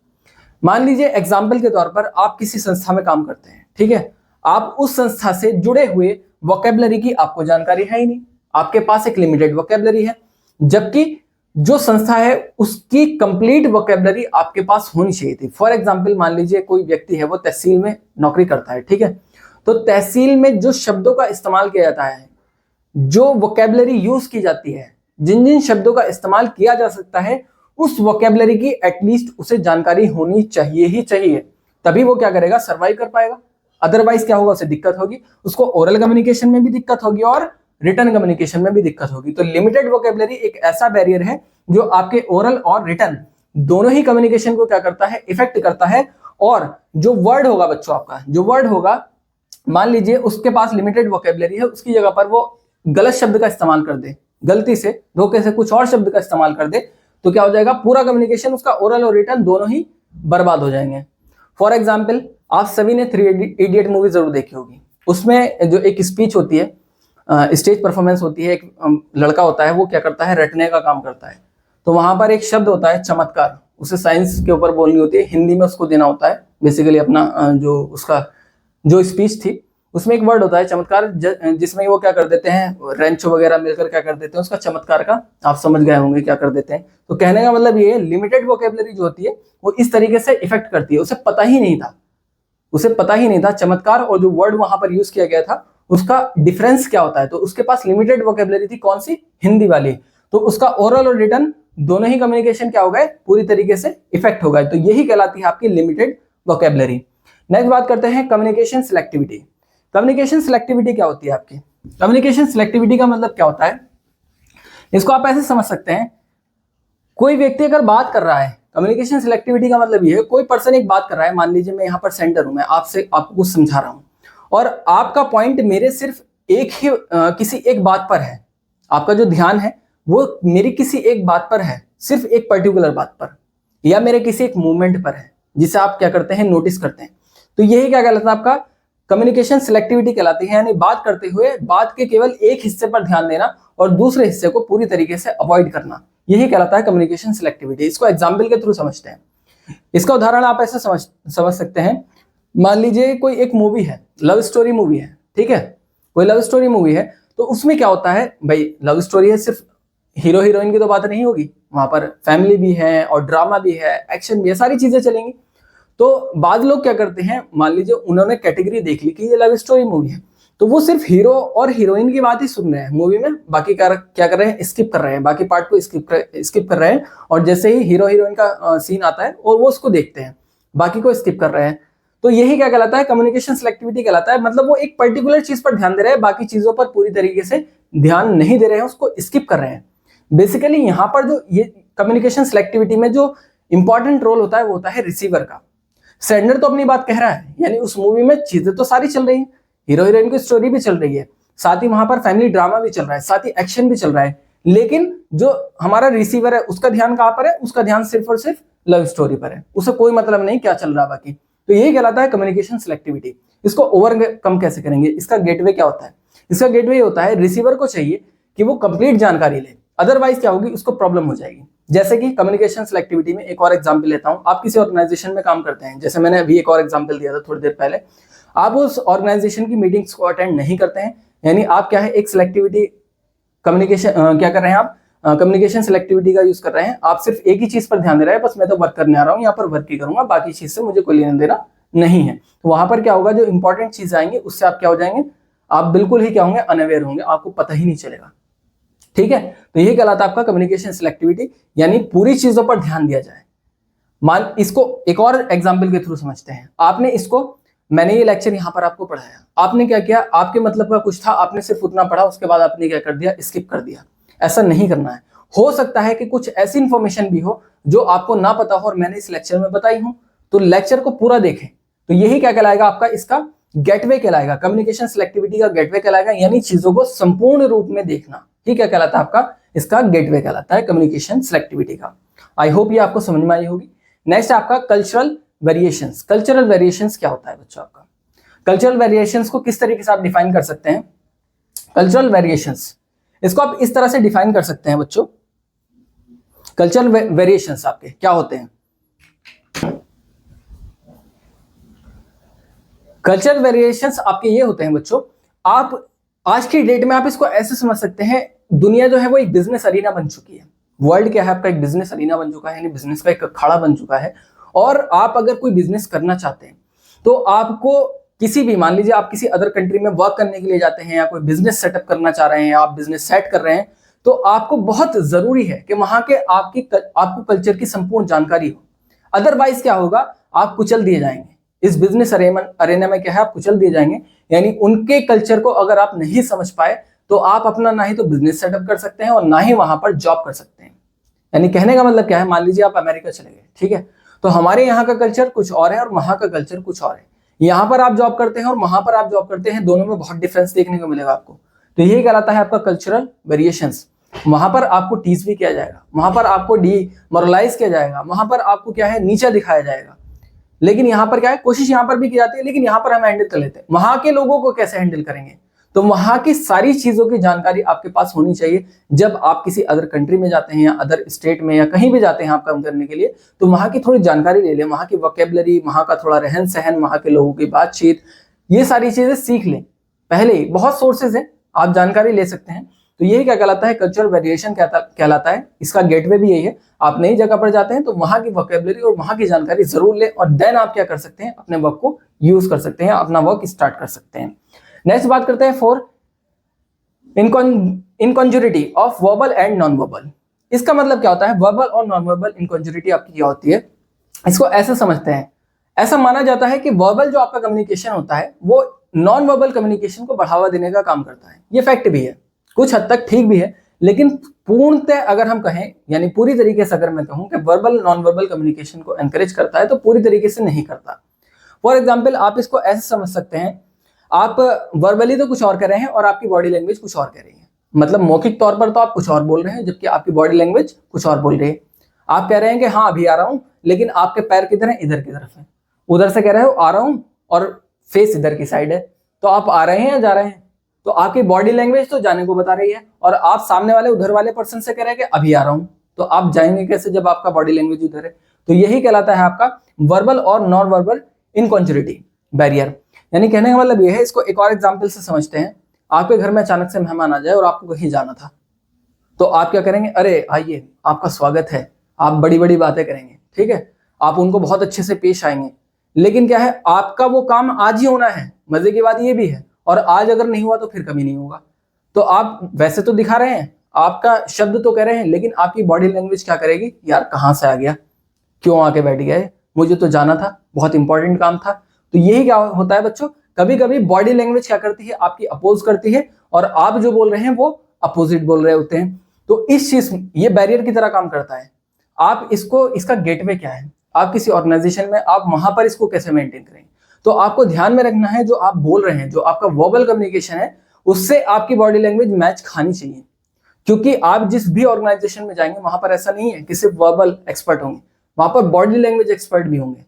मान लीजिए एग्जाम्पल के तौर पर आप किसी संस्था में काम करते हैं, ठीक है, आप उस संस्था से जुड़े हुए वोकेबलरी की आपको जानकारी है ही नहीं, आपके पास एक लिमिटेड वोकेबलरी है, जबकि जो संस्था है उसकी कंप्लीट वोकेबलरी आपके पास होनी चाहिए थी। फॉर एग्जांपल मान लीजिए कोई व्यक्ति है वो तहसील में नौकरी करता है, ठीक है, तो तहसील में जो शब्दों का इस्तेमाल किया जाता है, जो वोकेबलरी यूज की जाती है, जिन जिन शब्दों का इस्तेमाल किया जा सकता है, उस वोकेबलरी की एटलीस्ट उसे जानकारी होनी चाहिए ही चाहिए, तभी वो क्या करेगा, सर्वाइव कर पाएगा। अदरवाइज क्या होगा, उसे दिक्कत होगी, उसको ओरल कम्युनिकेशन में भी दिक्कत होगी और रिटन कम्युनिकेशन में भी दिक्कत होगी। तो लिमिटेड वोकेबलरी एक ऐसा बैरियर है जो आपके ओरल और रिटन दोनों ही कम्युनिकेशन को क्या करता है, इफेक्ट करता है। और जो वर्ड होगा बच्चों, आपका जो वर्ड होगा, मान लीजिए उसके पास लिमिटेड वोकेबलरी है, उसकी जगह पर वो गलत शब्द का इस्तेमाल कर दे, गलती से धोखे से कुछ और शब्द का इस्तेमाल कर दे, तो क्या हो जाएगा, पूरा कम्युनिकेशन उसका ओरल और रिटन दोनों ही बर्बाद हो जाएंगे। फॉर एग्जाम्पल आप सभी ने 3 इडियट मूवी जरूर देखी होगी, उसमें जो एक स्पीच होती है, स्टेज परफॉर्मेंस होती है, एक लड़का होता है वो क्या करता है, रटने का काम करता है, तो वहां पर एक शब्द होता है चमत्कार, उसे साइंस के ऊपर बोलनी होती है, हिंदी में उसको देना होता है बेसिकली अपना जो उसका जो स्पीच थी, उसमें एक वर्ड होता है चमत्कार, जिसमें वो क्या कर देते हैं, रेंचो वगैरह मिलकर क्या कर देते हैं, उसका चमत्कार का आप समझ गए होंगे क्या कर देते हैं। तो कहने का मतलब ये लिमिटेड वोकेबलरी जो होती है वो इस तरीके से इफेक्ट करती है, उसे पता ही नहीं था, उसे पता ही नहीं था चमत्कार और जो वर्ड वहां पर यूज किया गया था उसका डिफरेंस क्या होता है। तो उसके पास लिमिटेड वोकेबलरी थी, कौन सी, हिंदी वाली, तो उसका ओरल और रिटन दोनों ही कम्युनिकेशन क्या हो गए, पूरी तरीके से इफेक्ट हो गए। तो यही कहलाती है आपकी लिमिटेड वोकेबलरी। नेक्स्ट बात करते हैं कम्युनिकेशन सिलेक्टिविटी। कम्युनिकेशन सिलेक्टिविटी क्या होती है आपकी, कम्युनिकेशन सिलेक्टिविटी का मतलब क्या होता है, इसको आप ऐसे समझ सकते हैं, कोई व्यक्ति अगर बात कर रहा है, कम्युनिकेशन सिलेक्टिविटी का मतलब ये है, कोई पर्सन एक बात कर रहा है, मान लीजिए मैं यहाँ पर सेंटर हूं, मैं आपको कुछ समझा रहा हूं और आपका पॉइंट मेरे सिर्फ एक ही किसी एक बात पर है, आपका जो ध्यान है वो मेरी किसी एक बात पर है, सिर्फ एक पर्टिकुलर बात पर, या मेरे किसी एक मूवमेंट पर है जिसे आप क्या करते हैं, नोटिस करते हैं। तो यही क्या कहलाता है, आपका कम्युनिकेशन सिलेक्टिविटी कहलाती है, यानी बात करते हुए बात के केवल एक हिस्से पर ध्यान देना और दूसरे हिस्से को पूरी तरीके से अवॉइड करना, यही कहलाता है कम्युनिकेशन सिलेक्टिविटी। इसको एग्जाम्पल के थ्रू समझते हैं। इसका उदाहरण आप ऐसे समझ सकते हैं, मान लीजिए कोई एक मूवी है, लव स्टोरी मूवी है, ठीक है, कोई लव स्टोरी मूवी है, तो उसमें क्या होता है भाई, लव स्टोरी है, सिर्फ हीरो हीरोइन की तो बात नहीं होगी, वहां पर फैमिली भी है और ड्रामा भी है, एक्शन भी है, सारी चीजें चलेंगी। तो बाद लोग क्या करते हैं, मान लीजिए उन्होंने कैटेगरी देख ली कि ये लव स्टोरी मूवी है, तो वो सिर्फ हीरो और हीरोइन की बात ही सुन रहे हैं मूवी में, बाकी क्या कर रहे हैं, स्किप कर रहे हैं, बाकी पार्ट को स्किप कर रहे हैं, और जैसे ही हीरो हीरोइन का सीन आता है और वो उसको देखते हैं, बाकी को स्किप कर रहे हैं। तो यही क्या कहलाता है, कम्युनिकेशन सिलेक्टिविटी कहलाता है। मतलब वो एक पर्टिकुलर चीज पर ध्यान दे रहे हैं, बाकी चीजों पर पूरी तरीके से ध्यान नहीं दे रहे हैं, उसको स्किप कर रहे हैं। बेसिकली यहाँ पर जो ये कम्युनिकेशन सिलेक्टिविटी में जो इंपॉर्टेंट रोल होता है वो होता है रिसीवर का। सेंडर तो अपनी बात कह रहा है, यानी उस मूवी में चीजें तो सारी चल रही है, हीरो हीरोइन की स्टोरी भी चल रही है, साथ ही वहां पर फैमिली ड्रामा भी चल रहा है, साथ ही एक्शन भी चल रहा है, लेकिन जो हमारा रिसीवर है उसका ध्यान कहां पर है, उसका ध्यान सिर्फ और सिर्फ लव स्टोरी पर है, उसे कोई मतलब नहीं क्या चल रहा बाकी। तो यही कहलाता है कम्युनिकेशन सिलेक्टिविटी। इसको ओवरकम कैसे करेंगे, इसका गेटवे क्या होता है, इसका गेटवे होता है रिसीवर को चाहिए कि वो कंप्लीट जानकारी ले, अदरवाइज क्या होगी, उसको प्रॉब्लम हो जाएगी। जैसे कि कम्युनिकेशन सिलेक्टिविटी में एक और एग्जांपल लेता हूं, आप किसी ऑर्गेनाइजेशन में काम करते हैं, जैसे मैंने अभी एक और एग्जांपल दिया था थोड़ी देर पहले, आप उस ऑर्गेनाइजेशन की मीटिंग्स को अटेंड नहीं करते हैं, यानी आप क्या है, एक सिलेक्टिविटी कम्युनिकेशन क्या कर रहे हैं, आप कम्युनिकेशन सिलेक्टिविटी का यूज कर रहे हैं, आप सिर्फ एक ही चीज पर ध्यान दे रहे हैं, बस मैं तो वर्क करने आ रहा हूँ, यहाँ पर वर्क ही करूंगा, बाकी चीज से मुझे कोई लेना देना नहीं है। तो वहां पर क्या होगा, जो इंपॉर्टेंट चीज आएंगी उससे आप क्या हो जाएंगे, आप बिल्कुल ही क्या होंगे, अनअवेयर होंगे, आपको पता ही नहीं चलेगा। ठीक है, तो यही कहलाता है आपका कम्युनिकेशन सिलेक्टिविटी, यानी पूरी चीजों पर ध्यान दिया जाए। मान इसको एक और एग्जांपल के थ्रू समझते हैं। आपने इसको, मैंने ये लेक्चर यहाँ पर आपको पढ़ाया, आपने क्या किया, आपके मतलब का कुछ था, आपने सिर्फ उतना पढ़ा, उसके बाद आपने क्या कर दिया, स्किप कर दिया। ऐसा नहीं करना है। हो सकता है कि कुछ ऐसी इंफॉर्मेशन भी हो जो आपको ना पता हो और मैंने इस लेक्चर में बताई हूं, तो लेक्चर को पूरा देखें। तो यही क्या कहलाएगा आपका, इसका गेटवे कहलाएगा, कम्युनिकेशन सिलेक्टिविटी का गेटवे कहलाएगा, यानी चीजों को संपूर्ण रूप में देखना। ठीक है, कहलाता है आपका, इसका गेटवे कहलाता है कम्युनिकेशन सिलेक्टिविटी का। आई होप ये आपको समझ में आई होगी। नेक्स्ट आपका कल्चरल वेरिएशंस। कल्चरल वेरिएशंस क्या होता है बच्चों आपका, कल्चरल वेरिएशंस को किस तरीके से आप डिफाइन कर सकते हैं। कल्चरल वेरिएशंस, इसको आप इस तरह से डिफाइन कर सकते हैं बच्चों। कल्चरल वेरिएशंस आपके क्या होते हैं? कल्चरल वेरिएशंस आपके ये होते हैं बच्चों, आप आज की डेट में आप इसको ऐसे समझ सकते हैं, दुनिया जो है वो एक बिजनेस अरीना बन चुकी है। वर्ल्ड क्या है आपका, एक बिजनेस अरीना बन चुका है, यानी बिजनेस का एक अखाड़ा बन चुका है। और आप अगर कोई बिजनेस करना चाहते हैं तो आपको किसी भी, मान लीजिए आप किसी अदर कंट्री में वर्क करने के लिए जाते हैं या कोई बिजनेस सेटअप करना चाह रहे हैं, आप बिजनेस सेट कर रहे हैं, तो आपको बहुत जरूरी है कि वहां के आपको कल्चर की संपूर्ण जानकारी हो। अदरवाइज क्या होगा, आप कुचल दिए जाएंगे इस बिजनेस अरेना में। क्या है, आप कुचल दिए जाएंगे। यानी उनके कल्चर को अगर आप नहीं समझ पाए तो आप अपना ना ही तो बिजनेस सेटअप कर सकते हैं और ना ही वहां पर जॉब कर सकते हैं। यानी कहने का मतलब क्या है, मान लीजिए आप अमेरिका चले गए, ठीक है, तो हमारे यहाँ का कल्चर कुछ और है और वहां का कल्चर कुछ और है। यहाँ पर आप जॉब करते हैं और वहां पर आप जॉब करते हैं, दोनों में बहुत डिफरेंस देखने को मिलेगा आपको। तो यही कहलाता है आपका कल्चरल वेरिएशंस। वहां पर आपको टीच भी किया जाएगा, वहां पर आपको डीमोरलाइज किया जाएगा, वहां पर आपको क्या है, नीचा दिखाया जाएगा। लेकिन यहाँ पर क्या है, कोशिश यहाँ पर भी की जाती है, लेकिन यहाँ पर हम हैंडल कर लेते हैं। वहां के लोगों को कैसे हैंडल करेंगे, तो वहां की सारी चीजों की जानकारी आपके पास होनी चाहिए। जब आप किसी अदर कंट्री में जाते हैं या अदर स्टेट में या कहीं भी जाते हैं आप काम करने के लिए, तो वहां की थोड़ी जानकारी ले लें, वहां की वोकेबलरी, वहां का थोड़ा रहन सहन, वहां के लोगों की बातचीत, ये सारी चीजें सीख लें पहले ही। बहुत सोर्सेज हैं, आप जानकारी ले सकते हैं। तो यही क्या कहलाता है, कल्चरल वेरिएशन कहलाता है। इसका गेटवे भी यही है, आप नई जगह पर जाते हैं तो वहां की वोकेबलरी और वहां की जानकारी जरूर लें और देन आप क्या कर सकते हैं, अपने वर्क को यूज कर सकते हैं, अपना वर्क स्टार्ट कर सकते हैं। नेक्स्ट बात करते हैं for incongruity of verbal and non verbal. इसका मतलब क्या होता है, वर्बल और नॉन वर्बल इनकॉन्जुरिटी आपकी क्या होती है, इसको ऐसे समझते हैं। ऐसा माना जाता है कि वर्बल जो आपका कम्युनिकेशन होता है वो नॉन वर्बल कम्युनिकेशन को बढ़ावा देने का काम करता है। ये फैक्ट भी है, कुछ हद तक ठीक भी है, लेकिन पूर्णतः अगर हम कहें, यानी पूरी तरीके से अगर मैं कहूं कि वर्बल नॉन वर्बल कम्युनिकेशन को एनकरेज करता है, तो पूरी तरीके से नहीं करता। फॉर एग्जाम्पल आप इसको ऐसे समझ सकते हैं, आप वर्बली तो कुछ और कह रहे हैं और आपकी बॉडी लैंग्वेज कुछ और कह रही है। मतलब मौखिक तौर पर तो आप कुछ और बोल रहे हैं, जबकि आपकी बॉडी लैंग्वेज कुछ और बोल रही है। आप कह रहे हैं कि हाँ अभी आ रहा हूं, लेकिन आपके पैर किधर है, इधर की तरफ है। उधर से कह रहे हो आ रहा हूं और फेस इधर की साइड है, तो आप आ रहे हैं या जा रहे हैं? तो आपकी बॉडी लैंग्वेज तो जाने को बता रही है, और आप सामने वाले उधर वाले पर्सन से कह रहे हैं कि अभी आ रहा हूं, तो आप जाएंगे कैसे जब आपका बॉडी लैंग्वेज उधर है? तो यही कहलाता है आपका वर्बल और नॉन वर्बल इनकॉन्जुरिटी बैरियर। यानी कहने का मतलब ये है, इसको एक और एग्जांपल से समझते हैं। आपके घर में अचानक से मेहमान आ जाए और आपको कहीं जाना था, तो आप क्या करेंगे, अरे आइए आपका स्वागत है, आप बड़ी बड़ी बातें करेंगे, ठीक है, आप उनको बहुत अच्छे से पेश आएंगे। लेकिन क्या है, आपका वो काम आज ही होना है, मजे की बात ये भी है, और आज अगर नहीं हुआ तो फिर कभी नहीं होगा। तो आप वैसे तो दिखा रहे हैं, आपका शब्द तो कह रहे हैं, लेकिन आपकी बॉडी लैंग्वेज क्या करेगी, यार कहाँ से आ गया, क्यों आके बैठ गया, मुझे तो जाना था, बहुत इंपॉर्टेंट काम था। तो यही क्या होता है बच्चों, कभी कभी बॉडी लैंग्वेज क्या करती है, आपकी अपोज करती है, और आप जो बोल रहे हैं वो अपोजिट बोल रहे होते हैं। तो इस चीज, ये बैरियर की तरह काम करता है। आप इसको, इसका गेटवे क्या है, आप किसी ऑर्गेनाइजेशन में आप वहां पर इसको कैसे मेंटेन करेंगे? तो आपको ध्यान में रखना है, जो आप बोल रहे हैं, जो आपका वर्बल कम्युनिकेशन है, उससे आपकी बॉडी लैंग्वेज मैच खानी चाहिए। क्योंकि आप जिस भी ऑर्गेनाइजेशन में जाएंगे वहां पर ऐसा नहीं है कि सिर्फ वर्बल एक्सपर्ट होंगे, वहां पर बॉडी लैंग्वेज एक्सपर्ट भी होंगे।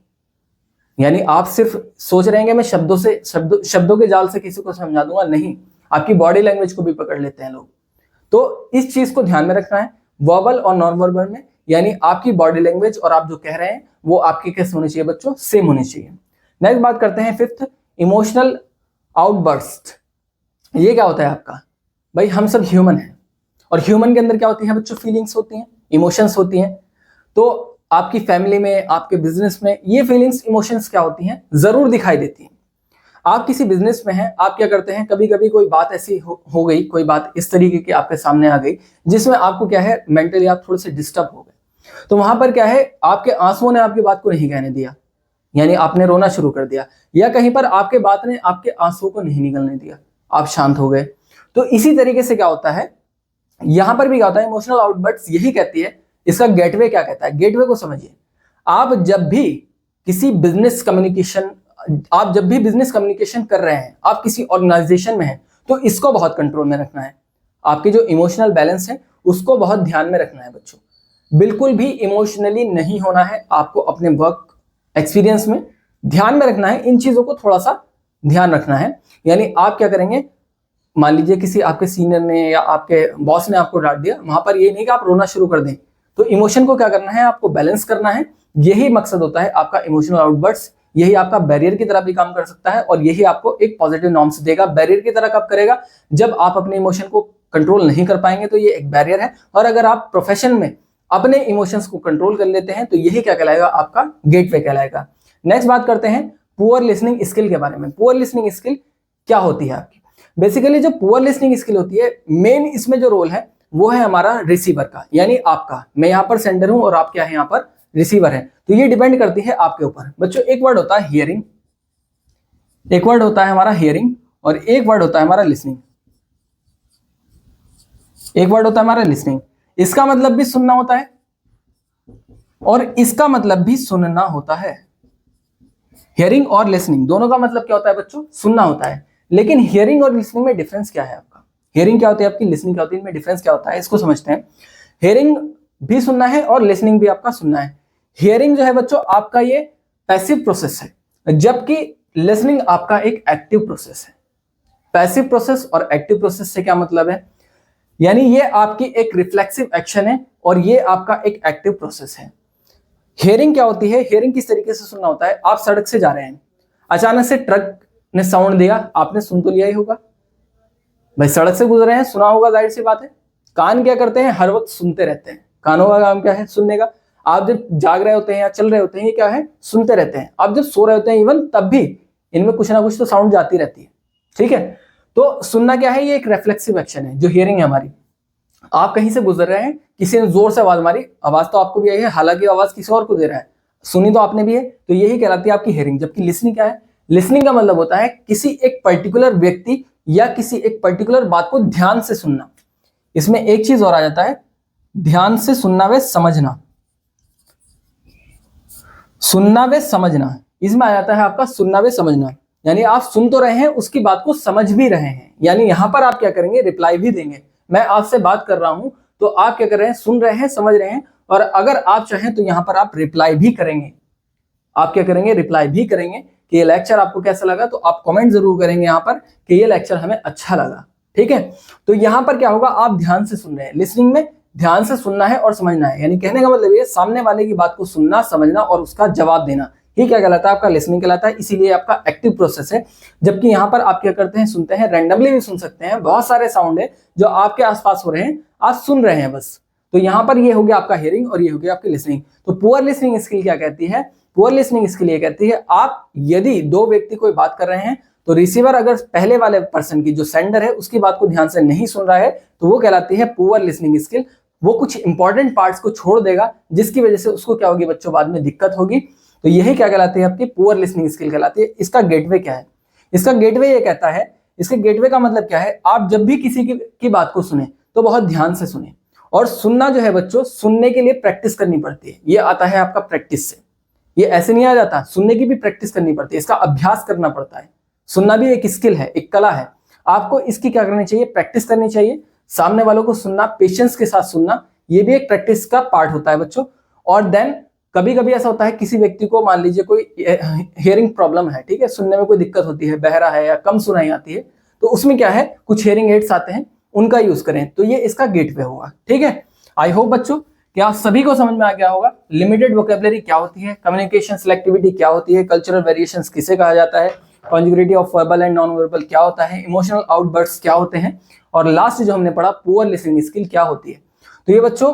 यानी आप सिर्फ सोच रहे हैं कि मैं शब्दों के जाल से किसी को समझा दूंगा, नहीं, आपकी बॉडी लैंग्वेज को भी पकड़ लेते हैं लोग। तो इस चीज को ध्यान में रखना है वर्बल और नॉन वर्बल में, यानी आपकी बॉडी लैंग्वेज और आप जो कह रहे हैं वो आपकी कैसे होनी चाहिए बच्चों, सेम होनी चाहिए। नेक्स्ट बात करते हैं फिफ्थ, इमोशनल आउटबर्स्ट। ये क्या होता है आपका, भाई हम सब ह्यूमन हैं, और ह्यूमन के अंदर क्या होती है बच्चों, फीलिंग्स होती हैं, इमोशंस होती हैं। तो आपकी फैमिली में, आपके बिजनेस में ये फीलिंग्स, इमोशंस क्या होती हैं, जरूर दिखाई देती हैं। आप किसी बिजनेस में हैं, आप क्या करते हैं, कभी कभी कोई बात ऐसी हो गई, कोई बात इस तरीके की आपके सामने आ गई जिसमें आपको क्या है, मेंटली आप थोड़े से डिस्टर्ब हो गए। तो वहां पर क्या है, आपके आंसुओं ने आपकी बात को नहीं कहने दिया, यानी आपने रोना शुरू कर दिया, या कहीं पर आपके बात ने आपके आंसुओं को नहीं निकलने दिया, आप शांत हो गए। तो इसी तरीके से क्या होता है, यहां पर भी क्या होता है, इमोशनल आउटबर्स्ट यही कहती है। इसका गेटवे क्या कहता है, गेटवे को समझिए। आप जब भी बिजनेस कम्युनिकेशन कर रहे हैं, आप किसी ऑर्गेनाइजेशन में हैं, तो इसको बहुत कंट्रोल में रखना है। आपकी जो इमोशनल बैलेंस है उसको बहुत ध्यान में रखना है बच्चों। बिल्कुल भी इमोशनली नहीं होना है आपको, अपने वर्क एक्सपीरियंस में ध्यान में रखना है, इन चीजों को थोड़ा सा ध्यान रखना है। यानी आप क्या करेंगे, मान लीजिए किसी आपके सीनियर ने या आपके बॉस ने आपको डांट दिया, वहां पर ये नहीं कि आप रोना शुरू कर दें। तो इमोशन को क्या करना है, आपको बैलेंस करना है। यही मकसद होता है आपका इमोशनल आउटबर्स्ट। यही आपका बैरियर की तरह भी काम कर सकता है और यही आपको एक पॉजिटिव नॉर्म्स देगा। बैरियर की तरह कब करेगा, जब आप अपने इमोशन को कंट्रोल नहीं कर पाएंगे तो ये एक बैरियर है। और अगर आप प्रोफेशन में अपने इमोशंस को कंट्रोल कर लेते हैं तो यही क्या कहलाएगा, आपका गेटवे कहलाएगा। नेक्स्ट बात करते हैं पुअर लिसनिंग स्किल के बारे में। पुअर लिसनिंग स्किल क्या होती है आपकी? बेसिकली जो पुअर लिसनिंग स्किल होती है, मेन इसमें जो रोल है वो है हमारा रिसीवर का, यानी आपका। मैं यहाँ पर सेंडर हूं और आप क्या है, यहाँ पर रिसीवर है। तो ये डिपेंड करती है आपके ऊपर। बच्चों एक वर्ड होता है हियरिंग, एक वर्ड होता है हमारा हियरिंग, और एक वर्ड होता है हमारा लिसनिंग। एक वर्ड होता है हमारा लिसनिंग। इसका मतलब भी सुनना होता है और इसका मतलब भी सुनना होता है। हियरिंग और लिसनिंग दोनों का मतलब क्या होता है बच्चों, सुनना होता है। लेकिन हियरिंग और लिसनिंग में डिफरेंस क्या है आपका? हियरिंग क्या होती है आपकी, लिसनिंग क्या होती है, इनमें डिफरेंस क्या होता है, इसको समझते हैं। हियरिंग भी सुनना है और लिसनिंग भी आपका सुनना है। हियरिंग जो है बच्चों आपका ये पैसिव प्रोसेस है, जबकि लिसनिंग आपका एक एक्टिव प्रोसेस है। पैसिव प्रोसेस और एक्टिव प्रोसेस से क्या मतलब है, यानी ये आपकी एक रिफ्लेक्सिव एक्शन है और ये आपका एक एक्टिव प्रोसेस है। हियरिंग क्या होती है, हियरिंग किस तरीके से सुनना होता है, आप सड़क से जा रहे हैं, अचानक से ट्रक ने साउंड दिया, आपने सुन तो लिया ही होगा भाई, सड़क से गुजर रहे हैं, सुना होगा, जाहिर सी बात है। कान क्या करते हैं, हर वक्त सुनते रहते हैं। कानों का काम क्या है, सुनने का। आप जब जाग रहे होते हैं या चल रहे होते हैं, ये क्या है, सुनते रहते हैं। आप जब सो रहे होते हैं इवन, तब भी इनमें कुछ ना कुछ तो साउंड जाती रहती है, ठीक है। तो सुनना क्या है, ये एक रिफ्लेक्सिव एक्शन है। जो हियरिंग है हमारी, आप कहीं से गुजर रहे हैं, किसी ने जोर से आवाज मारी, आवाज तो आपको भी आई है, हालांकि आवाज किसी और को दे रहा है, सुनी तो आपने भी है, तो यही कहलाती है आपकी हियरिंग। जबकि लिसनिंग क्या है, लिसनिंग का मतलब होता है किसी एक पर्टिकुलर व्यक्ति या किसी एक पर्टिकुलर बात को ध्यान से सुनना। इसमें एक चीज और आ जाता है, ध्यान से सुनना व समझना। सुनना व समझना, इसमें आ जाता है आपका सुनना व समझना। यानी आप सुन तो रहे हैं, उसकी बात को समझ भी रहे हैं। यानी यहां पर आप क्या करेंगे, रिप्लाई भी देंगे। मैं आपसे बात कर रहा हूं तो आप क्या कर रहे हैं, सुन रहे हैं, समझ रहे हैं, और अगर आप चाहें तो यहां पर आप रिप्लाई भी करेंगे। आप क्या करेंगे, रिप्लाई भी करेंगे कि ये लेक्चर आपको कैसा लगा। तो आप कमेंट जरूर करेंगे यहाँ पर कि ये लेक्चर हमें अच्छा लगा, ठीक है। तो यहां पर क्या होगा, आप ध्यान से सुन रहे हैं। लिसनिंग में ध्यान से सुनना है और समझना है, यानी कहने का मतलब ये सामने वाले की बात को सुनना, समझना और उसका जवाब देना, ये क्या कहलाता है, आपका लिसनिंग कहलाता है। इसीलिए आपका एक्टिव प्रोसेस है। जबकि यहाँ पर आप क्या करते हैं, सुनते हैं, रैंडमली भी सुन सकते हैं। बहुत सारे साउंड है जो आपके आसपास हो रहे हैं, आप सुन रहे हैं बस। तो यहाँ पर ये हो गया आपका हियरिंग और ये हो गया आपकी लिसनिंग। तो पुअर लिसनिंग स्किल क्या कहती है, पुअर लिसनिंग स्किल ये कहती है, आप यदि दो व्यक्ति कोई बात कर रहे हैं तो रिसीवर अगर पहले वाले पर्सन की, जो सेंडर है, उसकी बात को ध्यान से नहीं सुन रहा है, तो वो कहलाती है पुअर लिसनिंग स्किल। वो कुछ इंपॉर्टेंट पार्ट्स को छोड़ देगा, जिसकी वजह से उसको क्या होगी बच्चों, बाद में दिक्कत होगी। तो यही क्या कहलाती है, आपकी पुअर लिसनिंग स्किल कहलाती है। इसका गेटवे क्या है, इसका गेटवे ये कहता है, इसके गेटवे का मतलब क्या है, आप जब भी किसी की बात को सुने तो बहुत ध्यान से सुने। और सुनना जो है बच्चों, सुनने के लिए प्रैक्टिस करनी पड़ती है। ये आता है आपका प्रैक्टिस से, ये ऐसे नहीं आ जाता। सुनने की भी प्रैक्टिस करनी पड़ती है, इसका अभ्यास करना पड़ता है। सुनना भी एक स्किल है, एक कला है। आपको इसकी क्या करनी चाहिए, प्रैक्टिस करनी चाहिए। सामने वालों को सुनना, पेशेंस के साथ सुनना, ये भी एक प्रैक्टिस का पार्ट होता है बच्चों। और देन कभी कभी ऐसा होता है, किसी व्यक्ति को मान लीजिए कोई हियरिंग प्रॉब्लम है, ठीक है, सुनने में कोई दिक्कत होती है, बहरा है या कम सुनाई आती है, तो उसमें क्या है, कुछ हियरिंग एड्स आते हैं, उनका यूज करें। तो ये इसका गेटवे होगा, ठीक है। आई होप बच्चों कि आप सभी को समझ में आ गया होगा लिमिटेड वोकैबुलरी क्या होती है, कम्युनिकेशन सिलेक्टिविटी क्या होती है, कल्चरल वेरिएशंस किसे कहा जाता है, conjugative of verbal and non verbal क्या होता है, इमोशनल आउटबर्स्ट क्या होते हैं, और लास्ट जो हमने पढ़ा पुअर लिसनिंग स्किल क्या होती है। तो ये बच्चों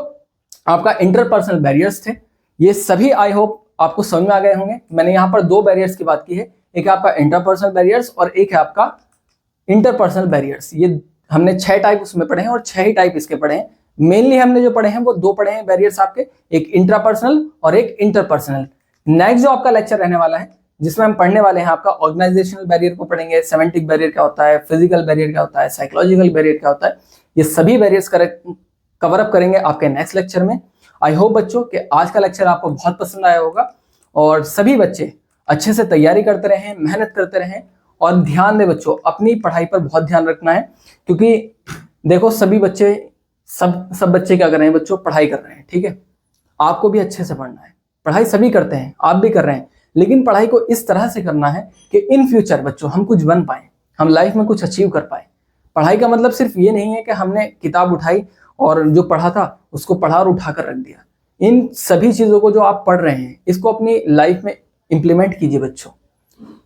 आपका इंटरपर्सनल बैरियर्स थे। ये सभी आई होप आपको समझ में आ गए होंगे। मैंने यहाँ पर दो बैरियर्स की बात की है, एक है आपका इंटरपर्सनल बैरियर्स और एक है आपका इंटरपर्सनल बैरियर्स। ये हमने 6 टाइप उसमें पढ़े हैं और 6 ही टाइप इसके पढ़े हैं। मेनली हमने जो पढ़े हैं वो 2 पढ़े हैं बैरियर्स आपके, एक इंट्रापर्सनल और एक इंटरपर्सनल। नेक्स्ट जो आपका लेक्चर रहने वाला है, जिसमें हम पढ़ने वाले हैं आपका ऑर्गेनाइजेशनल बैरियर को पढ़ेंगे, सेमेंटिक बैरियर क्या होता है, फिजिकल बैरियर क्या होता है, साइकोलॉजिकल बैरियर क्या होता है। ये सभी बैरियर्स कवर अप करेंगे आपके नेक्स्ट लेक्चर में। आई होप बच्चों कि आज का लेक्चर आपको बहुत पसंद आया होगा और सभी बच्चे अच्छे से तैयारी करते रहें, मेहनत करते रहें और ध्यान दें बच्चों, अपनी पढ़ाई पर बहुत ध्यान रखना है। क्योंकि देखो सभी बच्चे सब बच्चे क्या कर रहे हैं बच्चों, पढ़ाई कर रहे हैं, ठीक है। आपको भी अच्छे से पढ़ना है, पढ़ाई सभी करते हैं, आप भी कर रहे हैं, लेकिन पढ़ाई को इस तरह से करना है कि इन फ्यूचर बच्चों हम कुछ बन पाए, हम लाइफ में कुछ अचीव कर पाए। पढ़ाई का मतलब सिर्फ ये नहीं है कि हमने किताब उठाई और जो पढ़ा था उसको पढ़ा और उठा कर रख दिया। इन सभी चीजों को जो आप पढ़ रहे हैं इसको अपनी लाइफ में इंप्लीमेंट कीजिए बच्चों।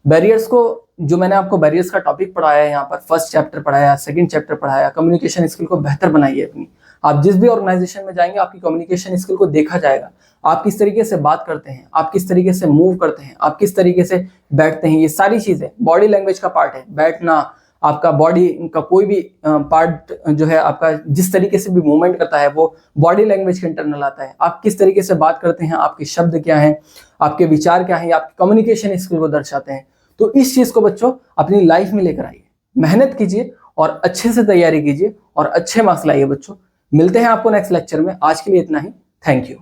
बैरियर्स को, जो मैंने आपको बैरियर्स का टॉपिक पढ़ाया है यहाँ पर, फर्स्ट चैप्टर पढ़ाया, सेकंड चैप्टर पढ़ाया, कम्युनिकेशन स्किल को बेहतर बनाइए अपनी। आप जिस भी ऑर्गेनाइजेशन में जाएंगे आपकी कम्युनिकेशन स्किल को देखा जाएगा। आप किस तरीके से बात करते हैं, आप किस तरीके से मूव करते हैं, आप किस तरीके से बैठते हैं, ये सारी चीजें बॉडी लैंग्वेज का पार्ट है। बैठना, आपका बॉडी का कोई भी पार्ट जो है आपका जिस तरीके से भी मूवमेंट करता है वो बॉडी लैंग्वेज के इंटरनल आता है। आप किस तरीके से बात करते हैं, आपके शब्द क्या हैं, आपके विचार क्या हैं, आपकी कम्युनिकेशन स्किल को दर्शाते हैं। तो इस चीज को बच्चों अपनी लाइफ में लेकर आइए, मेहनत कीजिए और अच्छे से तैयारी कीजिए और अच्छे मार्क्स लाइए बच्चों। मिलते हैं आपको नेक्स्ट लेक्चर में। आज के लिए इतना ही। Thank you.